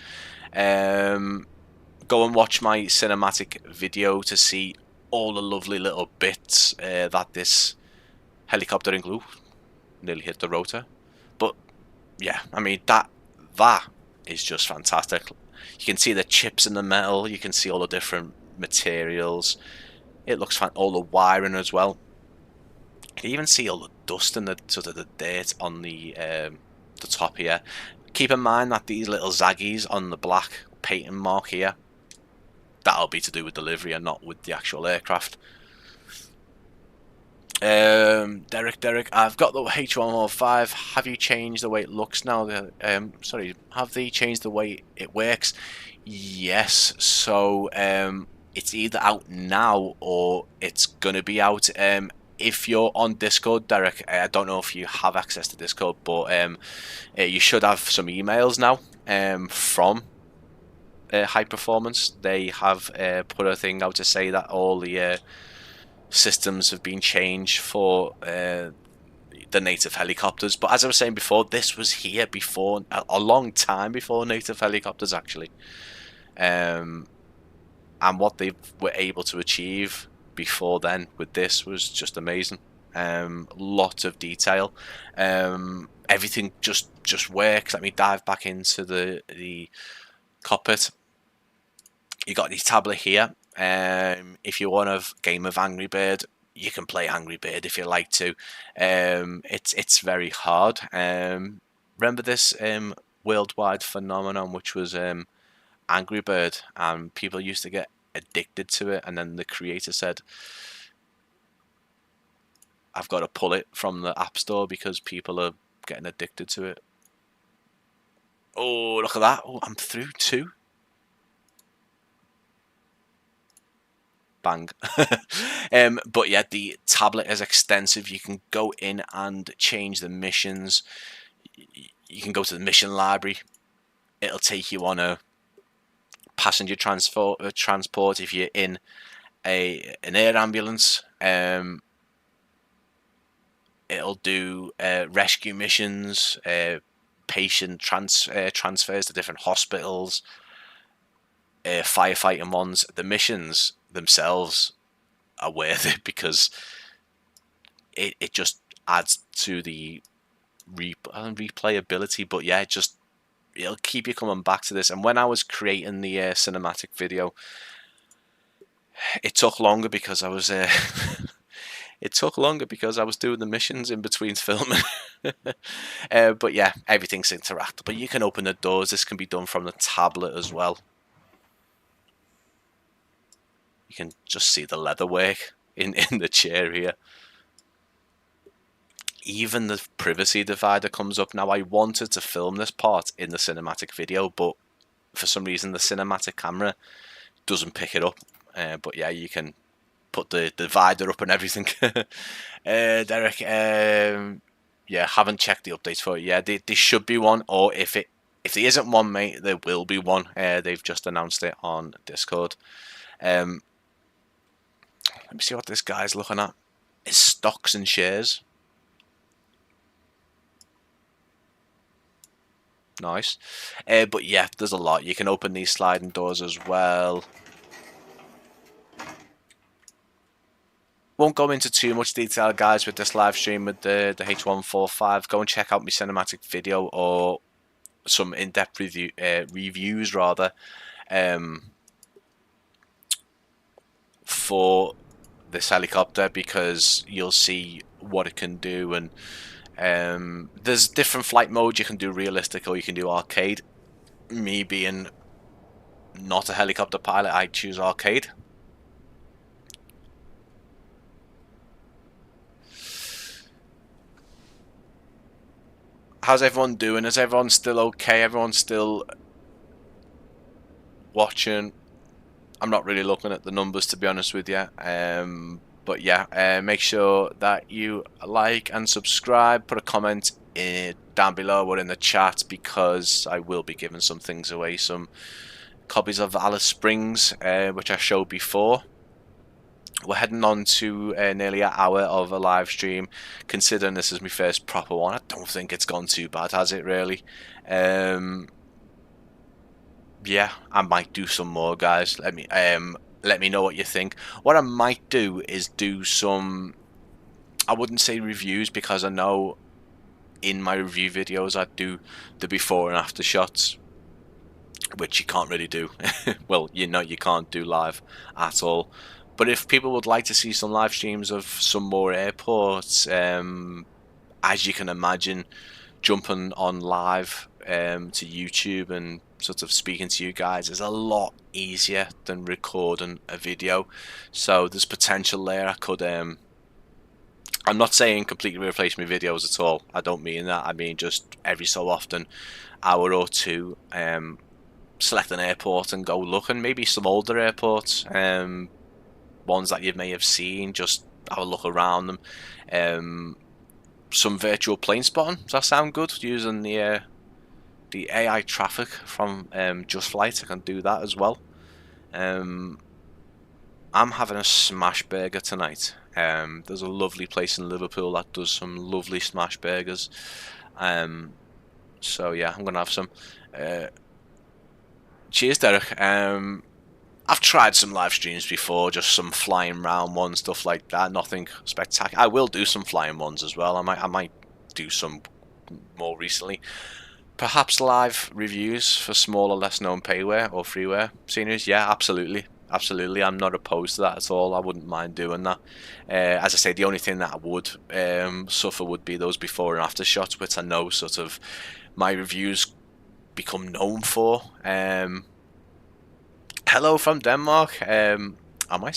Go and watch my cinematic video to see all the lovely little bits that this helicopter includes. Nearly hit the rotor, but yeah, I mean that is just fantastic. You can see the chips in the metal. You can see all the different materials. It looks fun. All the wiring as well. You can even see all the dust and the sort of the dirt on the top here. Keep in mind that these little zaggies on the black patent mark here, that'll be to do with delivery and not with the actual aircraft. Derek, I've got the H145. Have you changed the way it looks now? Sorry, have they changed the way it works? Yes. So it's either out now or it's gonna be out. If you're on Discord, Derek, I don't know if you have access to Discord, but you should have some emails now from High Performance. They have put a thing out to say that all the systems have been changed for the native helicopters. But as I was saying before, this was here before, a long time before native helicopters actually. And what they were able to achieve before then with this was just amazing. Lot of detail. Everything just works. Let me dive back into the cockpit. You got your tablet here. If you want a game of Angry Bird, you can play Angry Bird if you like to. It's very hard. Remember this worldwide phenomenon, which was Angry Bird, and people used to get addicted to it, and then the creator said, I've got to pull it from the App Store because people are getting addicted to it. Oh, look at that. Oh, I'm through 2. Bang. But yeah, the tablet is extensive. You can go in and change the missions. You can go to the mission library. It'll take you on a passenger transport if you're in an air ambulance. It'll do rescue missions, patient transfers to different hospitals, firefighting ones. The missions themselves are worth it because it just adds to the replayability. But yeah, it'll keep you coming back to this. And when I was creating the cinematic video, it took longer because I was doing the missions in between filming. But yeah, everything's interactive. But you can open the doors. This can be done from the tablet as well. You can just see the leather work in the chair here. Even the privacy divider comes up. Now, I wanted to film this part in the cinematic video, but for some reason the cinematic camera doesn't pick it up. But yeah, you can put the divider up and everything. Derek, yeah, haven't checked the updates for it. Yeah, there should be one, or if there isn't one, mate, there will be one. They've just announced it on Discord. Let me see what this guy's looking at. His stocks and shares. Nice. But yeah, there's a lot. You can open these sliding doors as well. Won't go into too much detail, guys, with this live stream with the H145. Go and check out my cinematic video or some in-depth reviews rather, for this helicopter, because you'll see what it can do. And there's different flight modes. You can do realistic or you can do arcade. Me being not a helicopter pilot, I choose arcade. How's everyone doing? Is everyone still okay? Everyone's still watching? I'm not really looking at the numbers, to be honest with you. But yeah, make sure that you like and subscribe. Put a comment down below or in the chat, because I will be giving some things away. Some copies of Alice Springs, which I showed before. We're heading on to nearly an hour of a live stream. Considering this is my first proper one, I don't think it's gone too bad, has it really? Yeah, I might do some more, guys. Let me know what you think. What I might do is do some, I wouldn't say reviews, because I know in my review videos I do the before and after shots, which you can't really do. Well, you know, you can't do live at all. But if people would like to see some live streams of some more airports, as you can imagine, jumping on live to YouTube and sort of speaking to you guys is a lot easier than recording a video. So there's potential there. I could I'm not saying completely replace my videos at all. I don't mean that. I mean just every so often, hour or two, select an airport and go looking. Maybe some older airports, ones that you may have seen, just have a look around them. Some virtual plane spotting. Does that sound good? Using the AI traffic from Just Flight, I can do that as well. I'm having a smash burger tonight. There's a lovely place in Liverpool that does some lovely smash burgers. So yeah, I'm gonna have some. Cheers, Derek. I've tried some live streams before, just some flying round ones, stuff like that. Nothing spectacular. I will do some flying ones as well. I might do some more recently. Perhaps live reviews for smaller, less known payware or freeware sceneries. Yeah, absolutely. Absolutely, I'm not opposed to that at all. I wouldn't mind doing that. As I say, the only thing that I would suffer would be those before and after shots, which I know sort of my reviews become known for. Hello from Denmark. Am I?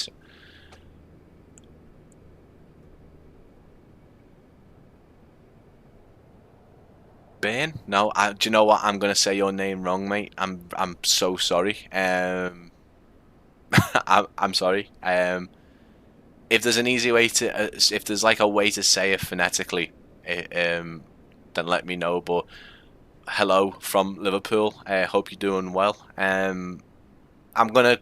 Ben? No, do you know what? I'm gonna say your name wrong, mate. I'm so sorry. I'm sorry. If there's an easy way to, if there's like a way to say it phonetically, then let me know. But hello from Liverpool. Hope you're doing well. I'm gonna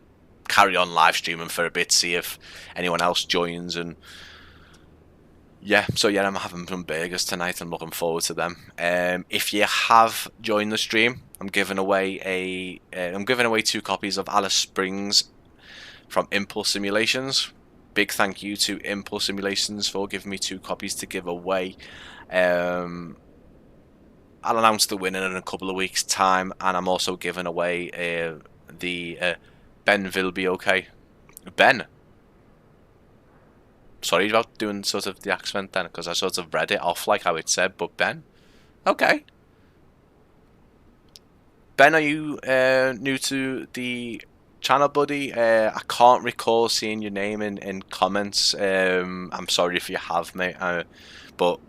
carry on live streaming for a bit, see if anyone else joins, and yeah. So yeah, I'm having some burgers tonight. I'm looking forward to them. If you have joined the stream, I'm giving away 2 copies of Alice Springs from Impulse Simulations. Big thank you to Impulse Simulations for giving me 2 copies to give away. I'll announce the winner in a couple of weeks' time, and I'm also giving away the Ben will be okay. Ben. Sorry about doing sort of the accent then, because I sort of read it off like how it said, but Ben. Okay. Ben, are you new to the channel, buddy? I can't recall seeing your name in comments. I'm sorry if you have, mate. But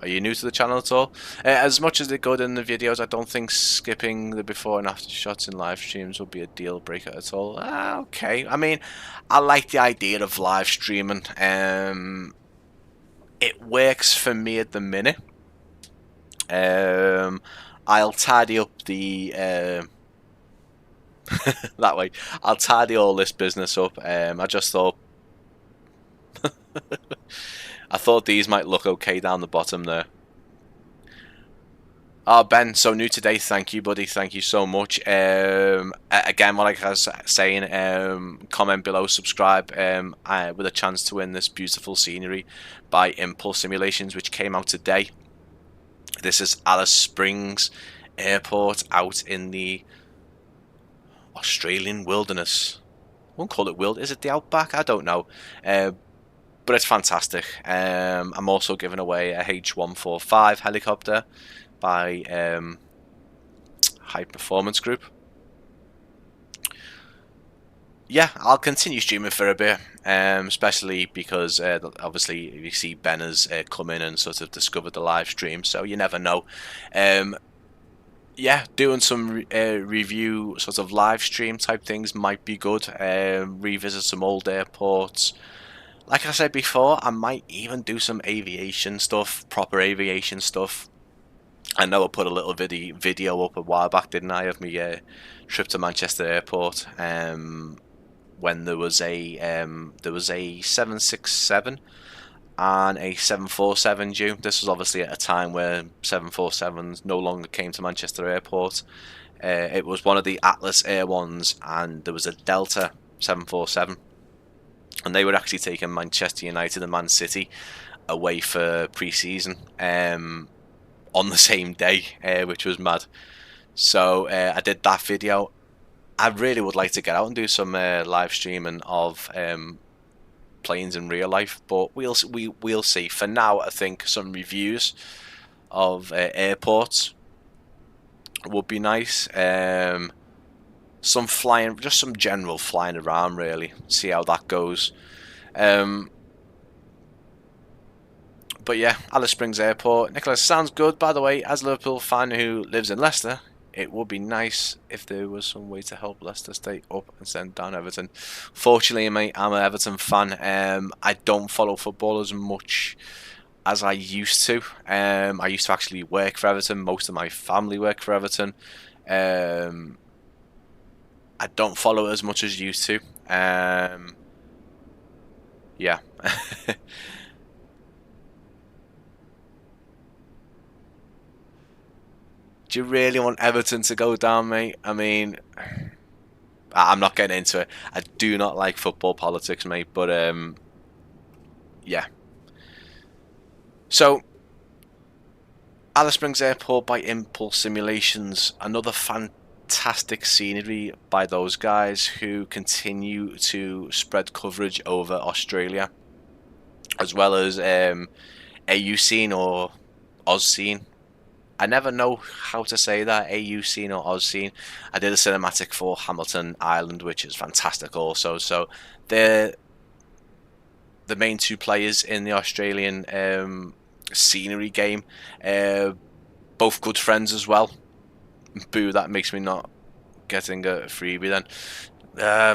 are you new to the channel at all? As much as they're good in the videos, I don't think skipping the before and after shots in live streams would be a deal breaker at all. Okay. I mean, I like the idea of live streaming. It works for me at the minute. I'll tidy up the that way. I'll tidy all this business up. I just thought I thought these might look okay down the bottom there. Oh, Ben, so new today. Thank you, buddy. Thank you so much. Again, like I was saying, comment below, subscribe with a chance to win this beautiful scenery by Impulse Simulations, which came out today. This is Alice Springs Airport out in the Australian wilderness. I won't call it wild. Is it the outback? I don't know. But it's fantastic. I'm also giving away a H145 helicopter by High Performance Group. Yeah, I'll continue streaming for a bit, especially because obviously you see Ben has come in and sort of discovered the live stream, so you never know. Yeah, doing some review sort of live stream type things might be good. Revisit some old airports. Like I said before, I might even do some aviation stuff, proper aviation stuff. I know I put a little video up a while back, didn't I, of me trip to Manchester Airport. When there was a 767 and a 747 due. This was obviously at a time where 747s no longer came to Manchester Airport. It was one of the Atlas Air ones, and there was a Delta 747, and they were actually taking Manchester United and Man City away for pre-season on the same day, which was mad. So I did that video. I really would like to get out and do some live streaming of planes in real life, but we'll see. For now, I think some reviews of airports would be nice. Some flying, just some general flying around, really. See how that goes. But yeah, Alice Springs Airport. Nicholas, sounds good, by the way. As a Liverpool fan who lives in Leicester, it would be nice if there was some way to help Leicester stay up and send down Everton. Fortunately, mate, I'm an Everton fan. I don't follow football as much as I used to. I used to actually work for Everton. Most of my family work for Everton. I don't follow it as much as I used to. Yeah. Do you really want Everton to go down, mate? I mean, I'm not getting into it. I do not like football politics, mate, but yeah. So Alice Springs Airport by Impulse Simulations, another fantastic scenery by those guys who continue to spread coverage over Australia, as well as AU scene or Oz scene. I never know how to say that, AU scene or Oz scene. I did a cinematic for Hamilton Island, which is fantastic also. So they're the main two players in the Australian scenery game. Both good friends as well. Boo, that makes me not getting a freebie then.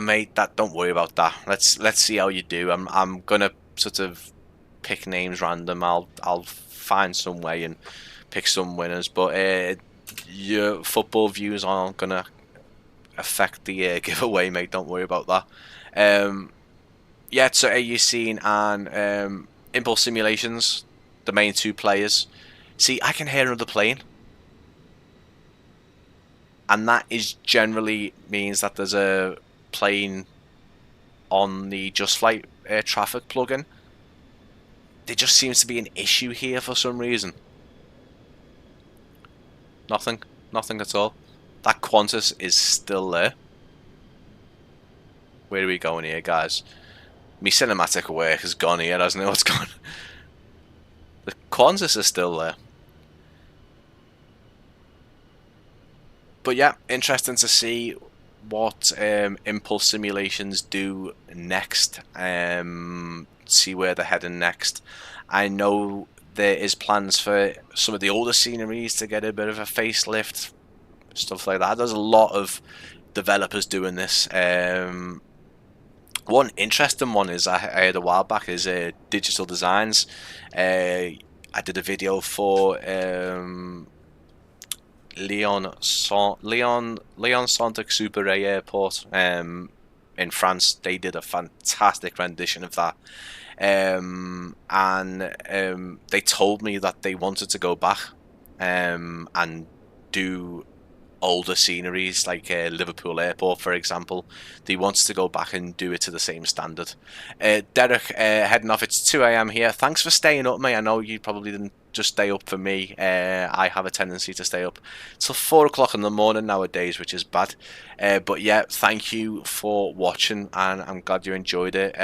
Mate, don't worry about that. Let's see how you do. I'm gonna sort of pick names random. I'll find some way and pick some winners, but your football views aren't gonna affect the giveaway, mate. Don't worry about that. Yeah, so AU Scene and Impulse Simulations, the main two players. See, I can hear another plane, and that is generally means that there's a plane on the Just Flight air traffic plugin. There just seems to be an issue here for some reason. Nothing at all. That Qantas is still there. Where are we going here, guys? Me cinematic work has gone here, hasn't it? What's gone? The Qantas is still there. But yeah, interesting to see what Impulse Simulations do next. See where they're heading next. I know there is plans for some of the older sceneries to get a bit of a facelift, stuff like that. There's a lot of developers doing this. One interesting one is I heard a while back is Digital Designs. I did a video for Leon Saint Exupéry Airport in France. They did a fantastic rendition of that. And they told me that they wanted to go back and do older sceneries like Liverpool Airport, for example. They wanted to go back and do it to the same standard. Derek, heading off. It's 2 AM here. Thanks for staying up, mate. I know you probably didn't just stay up for me. I have a tendency to stay up till 4 o'clock in the morning nowadays, which is bad. But yeah, thank you for watching, and I'm glad you enjoyed it.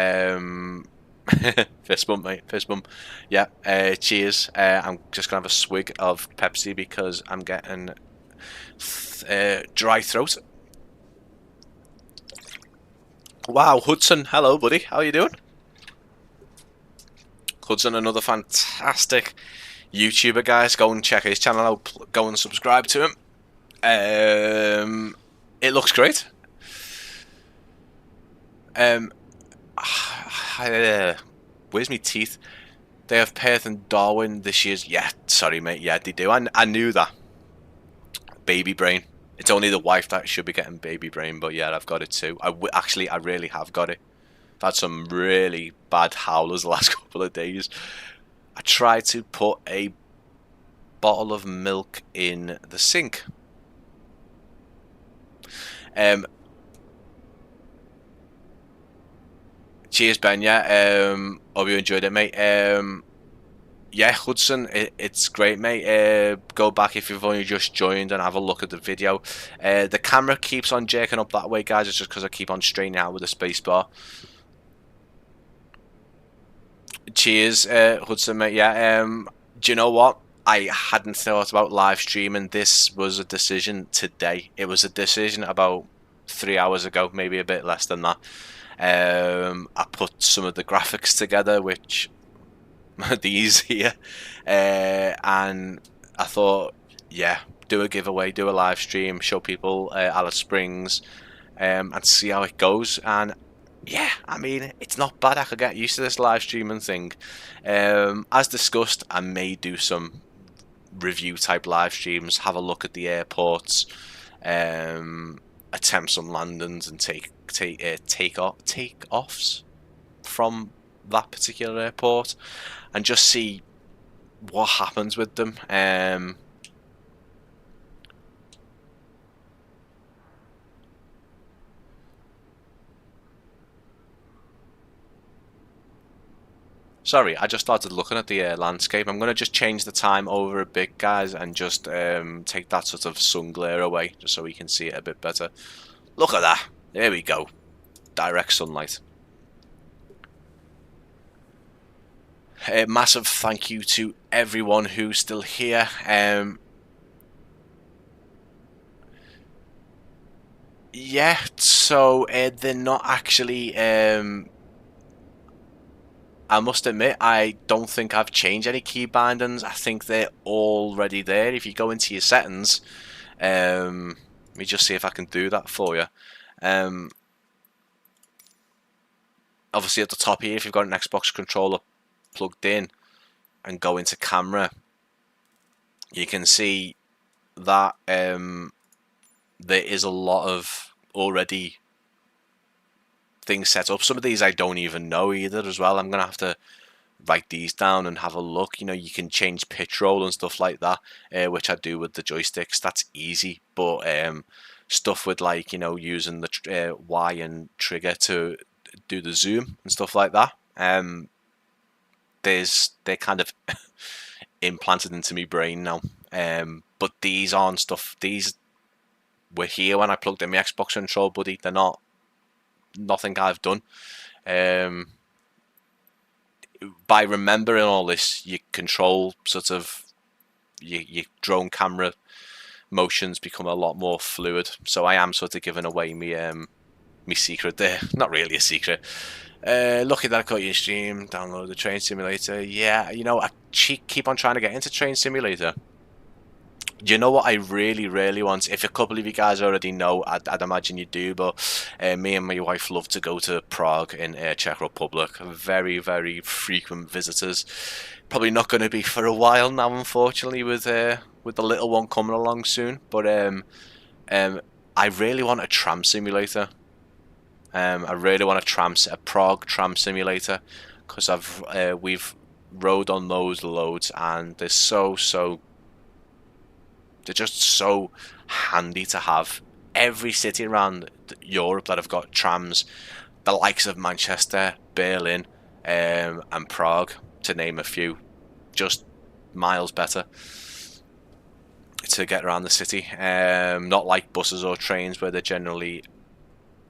Fist bump, mate. Fist bump. Yeah. Cheers. I'm just gonna have a swig of Pepsi because I'm getting dry throat. Wow, Hudson. Hello, buddy. How are you doing? Hudson, another fantastic YouTuber, guys. Go and check his channel out. Go and subscribe to him. It looks great. Where's my teeth? They have Perth and Darwin this year's. Yeah, sorry, mate. Yeah, they do. I knew that. Baby brain. It's only the wife that should be getting baby brain, but yeah, I've got it too. Actually, I really have got it. I've had some really bad howlers the last couple of days. I tried to put a bottle of milk in the sink. Cheers, Ben. Yeah, hope you enjoyed it, mate. Yeah, Hudson, it's great, mate. Go back if you've only just joined and have a look at the video. The camera keeps on jerking up that way, guys. It's just because I keep on straining out with the spacebar. Cheers, Hudson, mate. Yeah. Do you know what? I hadn't thought about live streaming. This was a decision today. It was a decision about 3 hours ago, maybe a bit less than that. I put some of the graphics together, which these here, and I thought, yeah, do a giveaway, do a live stream, show people Alice Springs, and see how it goes. And yeah, I mean, it's not bad. I could get used to this live streaming thing. As discussed, I may do some review type live streams, have a look at the airports, attempt some landings and take offs from that particular airport, and just see what happens with them. Sorry, I just started looking at the landscape. I'm going to just change the time over a bit, guys, and just take that sort of sun glare away, just so we can see it a bit better. Look at that. There we go. Direct sunlight. A massive thank you to everyone who's still here. Yeah, so they're not actually... I must admit, I don't think I've changed any key bindings. I think they're already there. If you go into your settings, let me just see if I can do that for you. Obviously at the top here, if you've got an Xbox controller plugged in and go into camera, you can see that there is a lot of already things set up. Some of these I don't even know either as well. I'm gonna have to write these down and have a look. You know, you can change pitch roll and stuff like that, which I do with the joysticks. That's easy. But stuff with, like, you know, using the Y and trigger to do the zoom and stuff like that, they're kind of implanted into my brain now. But these aren't stuff. These were here when I plugged in my Xbox control, buddy. They're not nothing I've done. By remembering all this, your control sort of your drone camera motions become a lot more fluid. So I am sort of giving away me secret there. Not really a secret. Lucky that I caught your stream. Download the train simulator. Yeah, you know, I keep on trying to get into train simulator. You know what I really, really want? If a couple of you guys already know, I'd imagine you do, but me and my wife love to go to Prague in Czech Republic. Very, very frequent visitors. Probably not going to be for a while now, unfortunately, with the little one coming along soon. But I really want a tram simulator. I really want a Prague tram simulator, because we've rode on those loads, and they're they're just so handy to have. Every city around Europe that have got trams, the likes of Manchester, Berlin, and Prague, to name a few, just miles better to get around the city. Not like buses or trains, where they're generally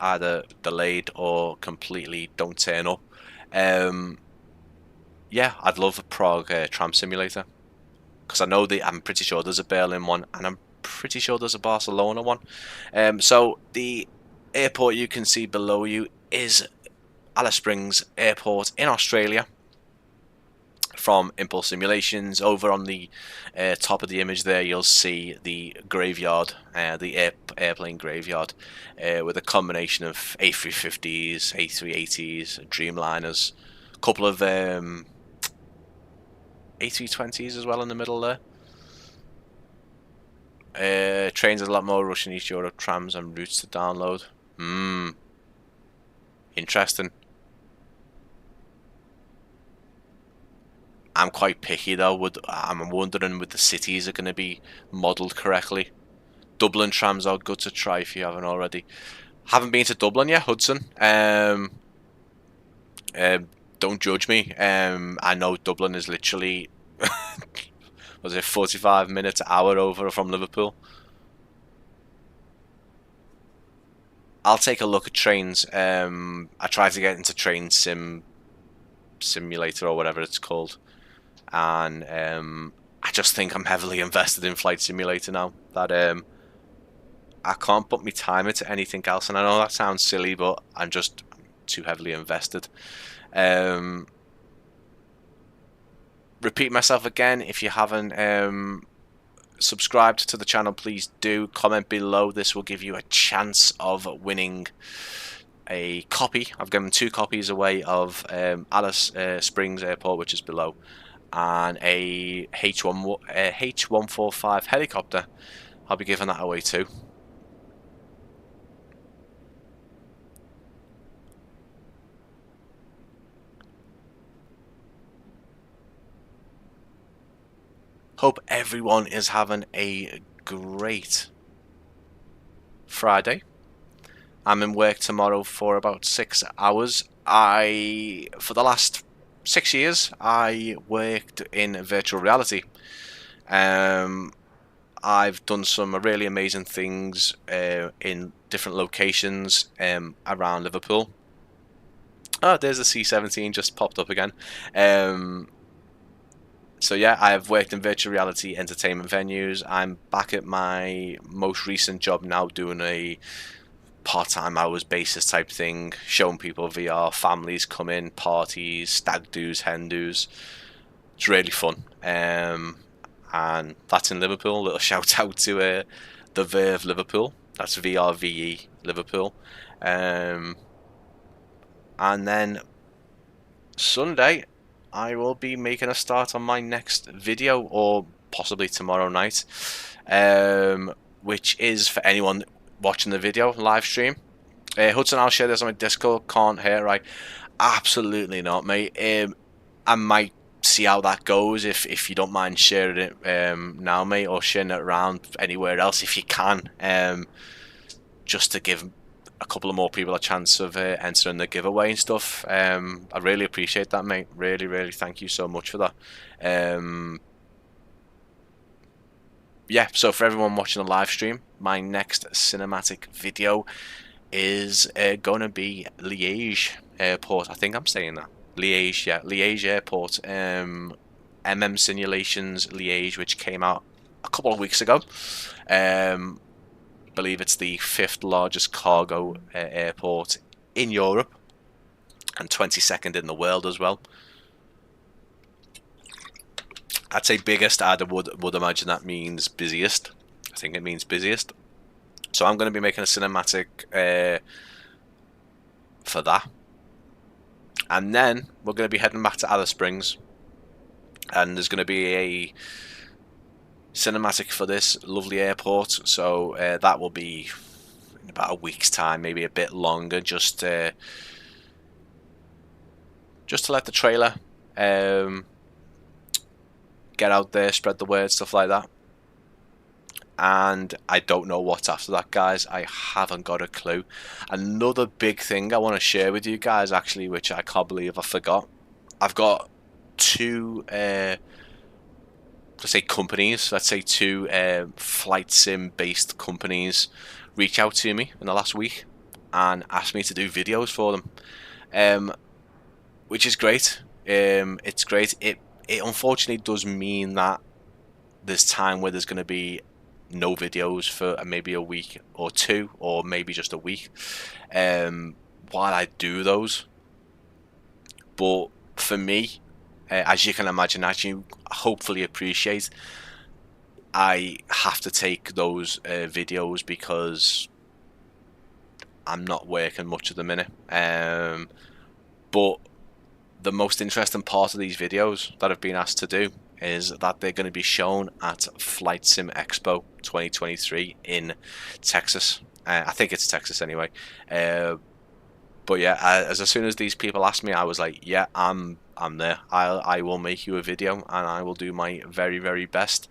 either delayed or completely don't turn up. Yeah, I'd love a Prague tram simulator, because I know I'm pretty sure there's a Berlin one, and I'm pretty sure there's a Barcelona one. So the airport you can see below you is Alice Springs Airport in Australia. From Impulse Simulations, over on the top of the image there, you'll see the graveyard, the airplane graveyard, with a combination of A350s, A380s, Dreamliners, a couple of A320s as well in the middle there. Trains with a lot more Russian East Europe trams and routes to download. Interesting. I'm quite picky though. I'm wondering if the cities are going to be modelled correctly. Dublin trams are good to try if you haven't already. Haven't been to Dublin yet, Hudson. Don't judge me. I know Dublin is literally was it 45 minutes, hour over from Liverpool. I'll take a look at trains. I tried to get into train simulator or whatever it's called, and I just think I'm heavily invested in Flight Simulator now. That I can't put my time into anything else, and I know that sounds silly, but I'm just too heavily invested. Repeat myself again, if you haven't subscribed to the channel, please do. Comment below. This will give you a chance of winning a copy. I've given 2 copies away of Alice Springs Airport, which is below, and a H145 Helicopter. I'll be giving that away too. Hope everyone is having a great Friday. I'm in work tomorrow for about 6 hours. For the last 6 years I worked in virtual reality. I've done some really amazing things in different locations around Liverpool. Oh, there's the C17 just popped up again. So yeah, I've worked in virtual reality entertainment venues. I'm back at my most recent job now, doing a part-time hours basis type thing, showing people VR, families come in, parties, stag do's, hen do's. It's really fun. And that's in Liverpool. A little shout out to the Verve Liverpool. That's VRVE Liverpool. And then Sunday I will be making a start on my next video, or possibly tomorrow night, which is for anyone watching the video live stream. Hudson, I'll share this on my Discord. Can't hear, right? Absolutely not, mate. I might see how that goes if you don't mind sharing it now, mate, or sharing it around anywhere else if you can, just to give a couple of more people a chance of entering the giveaway and stuff. I really appreciate that, mate. Really thank you so much for that. Yeah, so for everyone watching the live stream, my next cinematic video is going to be Liège Airport. I think I'm saying that. Liège, yeah, Liège Airport. MM Simulations Liège, which came out a couple of weeks ago. Believe it's the 5th largest cargo airport in Europe, and 22nd in the world as well. I'd say biggest. I would imagine that means busiest. I think it means busiest. So I'm going to be making a cinematic for that, and then we're going to be heading back to Alice Springs, and there's going to be a cinematic for this lovely airport. So that will be in about a week's time, maybe a bit longer, just to let the trailer get out there, spread the word, stuff like that. And I don't know what's after that, guys. I haven't got a clue. Another big thing I want to share with you guys, actually, which I can't believe I forgot. I've got two let's say companies, two flight sim based companies reach out to me in the last week and asked me to do videos for them, which is great. It's great. It unfortunately does mean that there's time where there's going to be no videos for maybe a week or two, or maybe just a week, while I do those. But for me, as you can imagine, as you hopefully appreciate, I have to take those videos because I'm not working much at the minute. But the most interesting part of these videos that I've been asked to do is that they're going to be shown at Flight Sim Expo 2023 in Texas. I think it's Texas anyway. But yeah, as soon as these people asked me, I was like, yeah, I'm there. I will make you a video, and I will do my very best.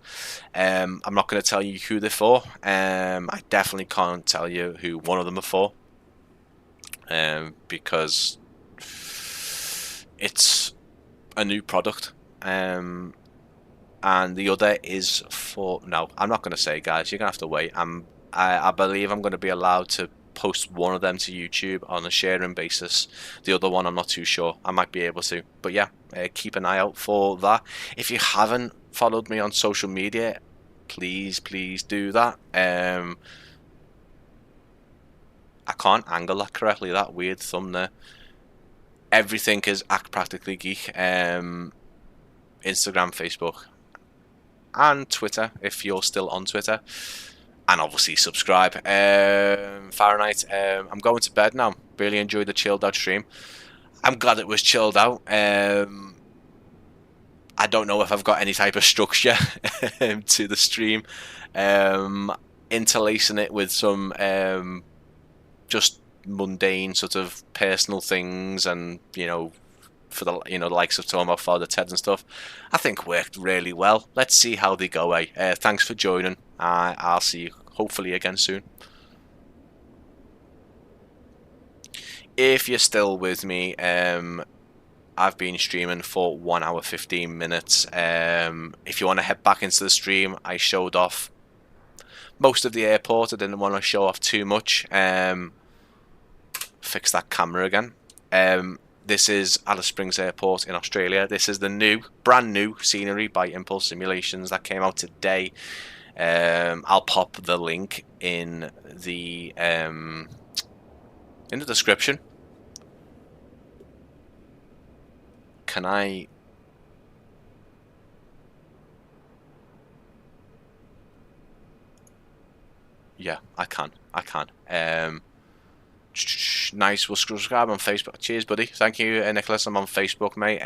I'm not going to tell you who they're for. I definitely can't tell you who one of them are for, because it's a new product. And the other is for, no, I'm not going to say, guys. You're gonna have to wait. I believe I'm going to be allowed to post one of them to YouTube on a sharing basis. The other one, I'm not too sure. I might be able to, but yeah, keep an eye out for that. If you haven't followed me on social media, please do that. I can't angle that correctly. That weird thumb there. Everything is @Practically Geek. Instagram, Facebook, and Twitter, if you're still on Twitter, and obviously subscribe. Fahrenheit, I'm going to bed now. Really enjoyed the chilled out stream. I'm glad it was chilled out. I don't know if I've got any type of structure to the stream, interlacing it with some just mundane sort of personal things, and for the the likes of talking about Father Ted and stuff, I think worked really well. Let's see how they go. Thanks for joining. I'll see you hopefully again soon. If you're still with me, I've been streaming for 1 hour 15 minutes. If you want to head back into the stream, I showed off most of the airport. I didn't want to show off too much. Fix that camera again. This is Alice Springs Airport in Australia. This is the brand new scenery by Impulse Simulations that came out today. I'll pop the link in the description. Can I? Yeah, I can. Nice. We'll subscribe on Facebook. Cheers, buddy. Thank you, Nicholas. I'm on Facebook, mate.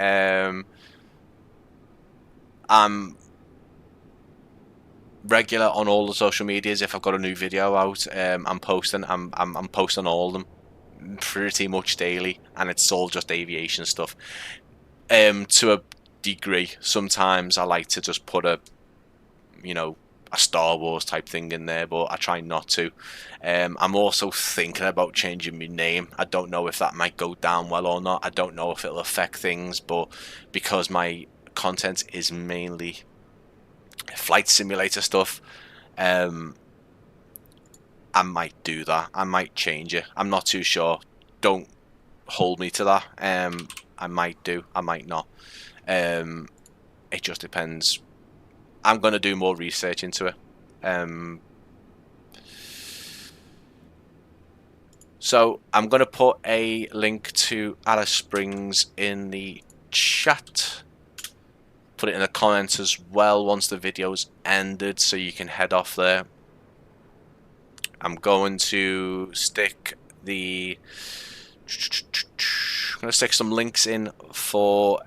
I'm regular on all the social medias. If I've got a new video out, I'm posting. I'm posting all of them pretty much daily, and it's all just aviation stuff. To a degree, sometimes I like to just put a Star Wars type thing in there, but I try not to. I'm also thinking about changing my name. I don't know if that might go down well or not. I don't know if it'll affect things, but because my content is mainly flight simulator stuff, I might do that. I might change it. I'm not too sure. Don't hold me to that. I might do. I might not. It just depends. I'm going to do more research into it. So I'm going to put a link to Alice Springs in the chat. Put it in the comments as well once the video's ended, so you can head off there. I'm going to stick some links in for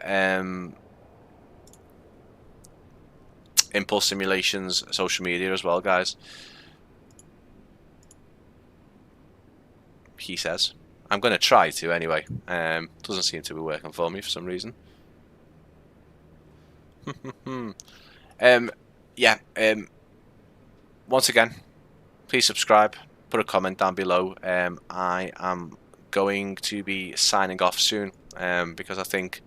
Impulse Simulations social media as well, guys. He says. I'm going to try to anyway. Doesn't seem to be working for me for some reason. Once again, please subscribe, put a comment down below. I am going to be signing off soon, because I think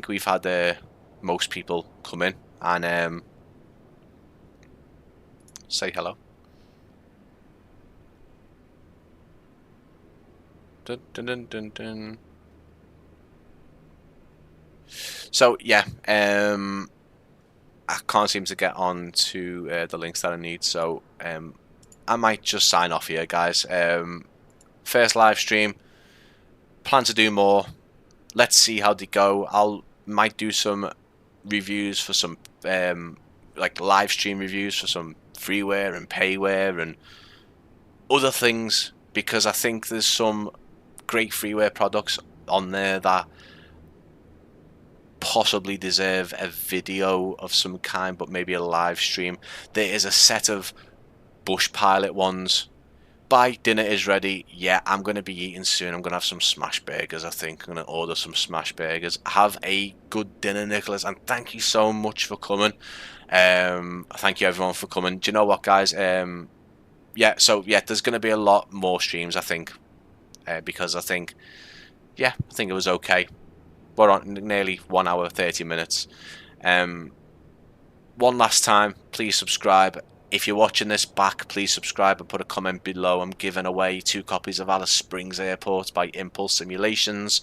we've had most people come in and say hello. Dun, dun, dun, dun, dun. So yeah, I can't seem to get on to the links that I need, so I might just sign off here, guys. First live stream, plan to do more. Let's see how they go. Might do some reviews for some like live stream reviews for some freeware and payware and other things, because I think there's some great freeware products on there that possibly deserve a video of some kind, but maybe a live stream. There is a set of bush pilot ones. Bye, dinner is ready. Yeah, I'm going to be eating soon. I'm going to have some smash burgers, I think. I'm going to order some smash burgers. Have a good dinner, Nicholas, and thank you so much for coming. Thank you, everyone, for coming. Do you know what, guys? There's going to be a lot more streams, I think, because I think it was okay. We're on nearly 1 hour 30 minutes. One last time, please subscribe. If you're watching this back, please subscribe and put a comment below. I'm giving away 2 copies of Alice Springs Airport by Impulse Simulations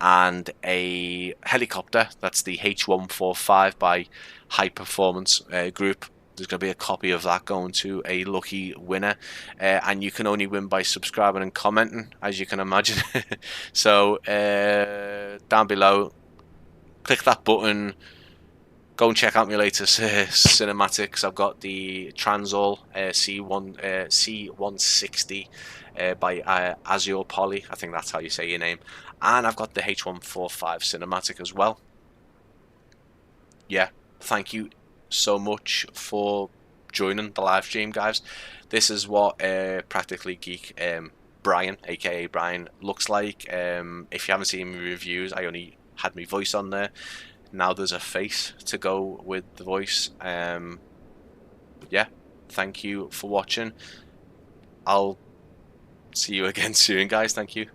and a helicopter. That's the H145 by High Performance Group. There's going to be a copy of that going to a lucky winner, and you can only win by subscribing and commenting, as you can imagine. So down below, click that button. Go and check out my latest cinematics. I've got the Transall C160 by Azure Poly. I think that's how you say your name. And I've got the H145 cinematic as well. Yeah, thank you so much for joining the live stream, guys. This is what Practically Geek Brian, aka Brian, looks like. If you haven't seen my reviews, I only had my voice on there. Now there's a face to go with the voice. Yeah, thank you for watching. I'll see you again soon, guys. Thank you.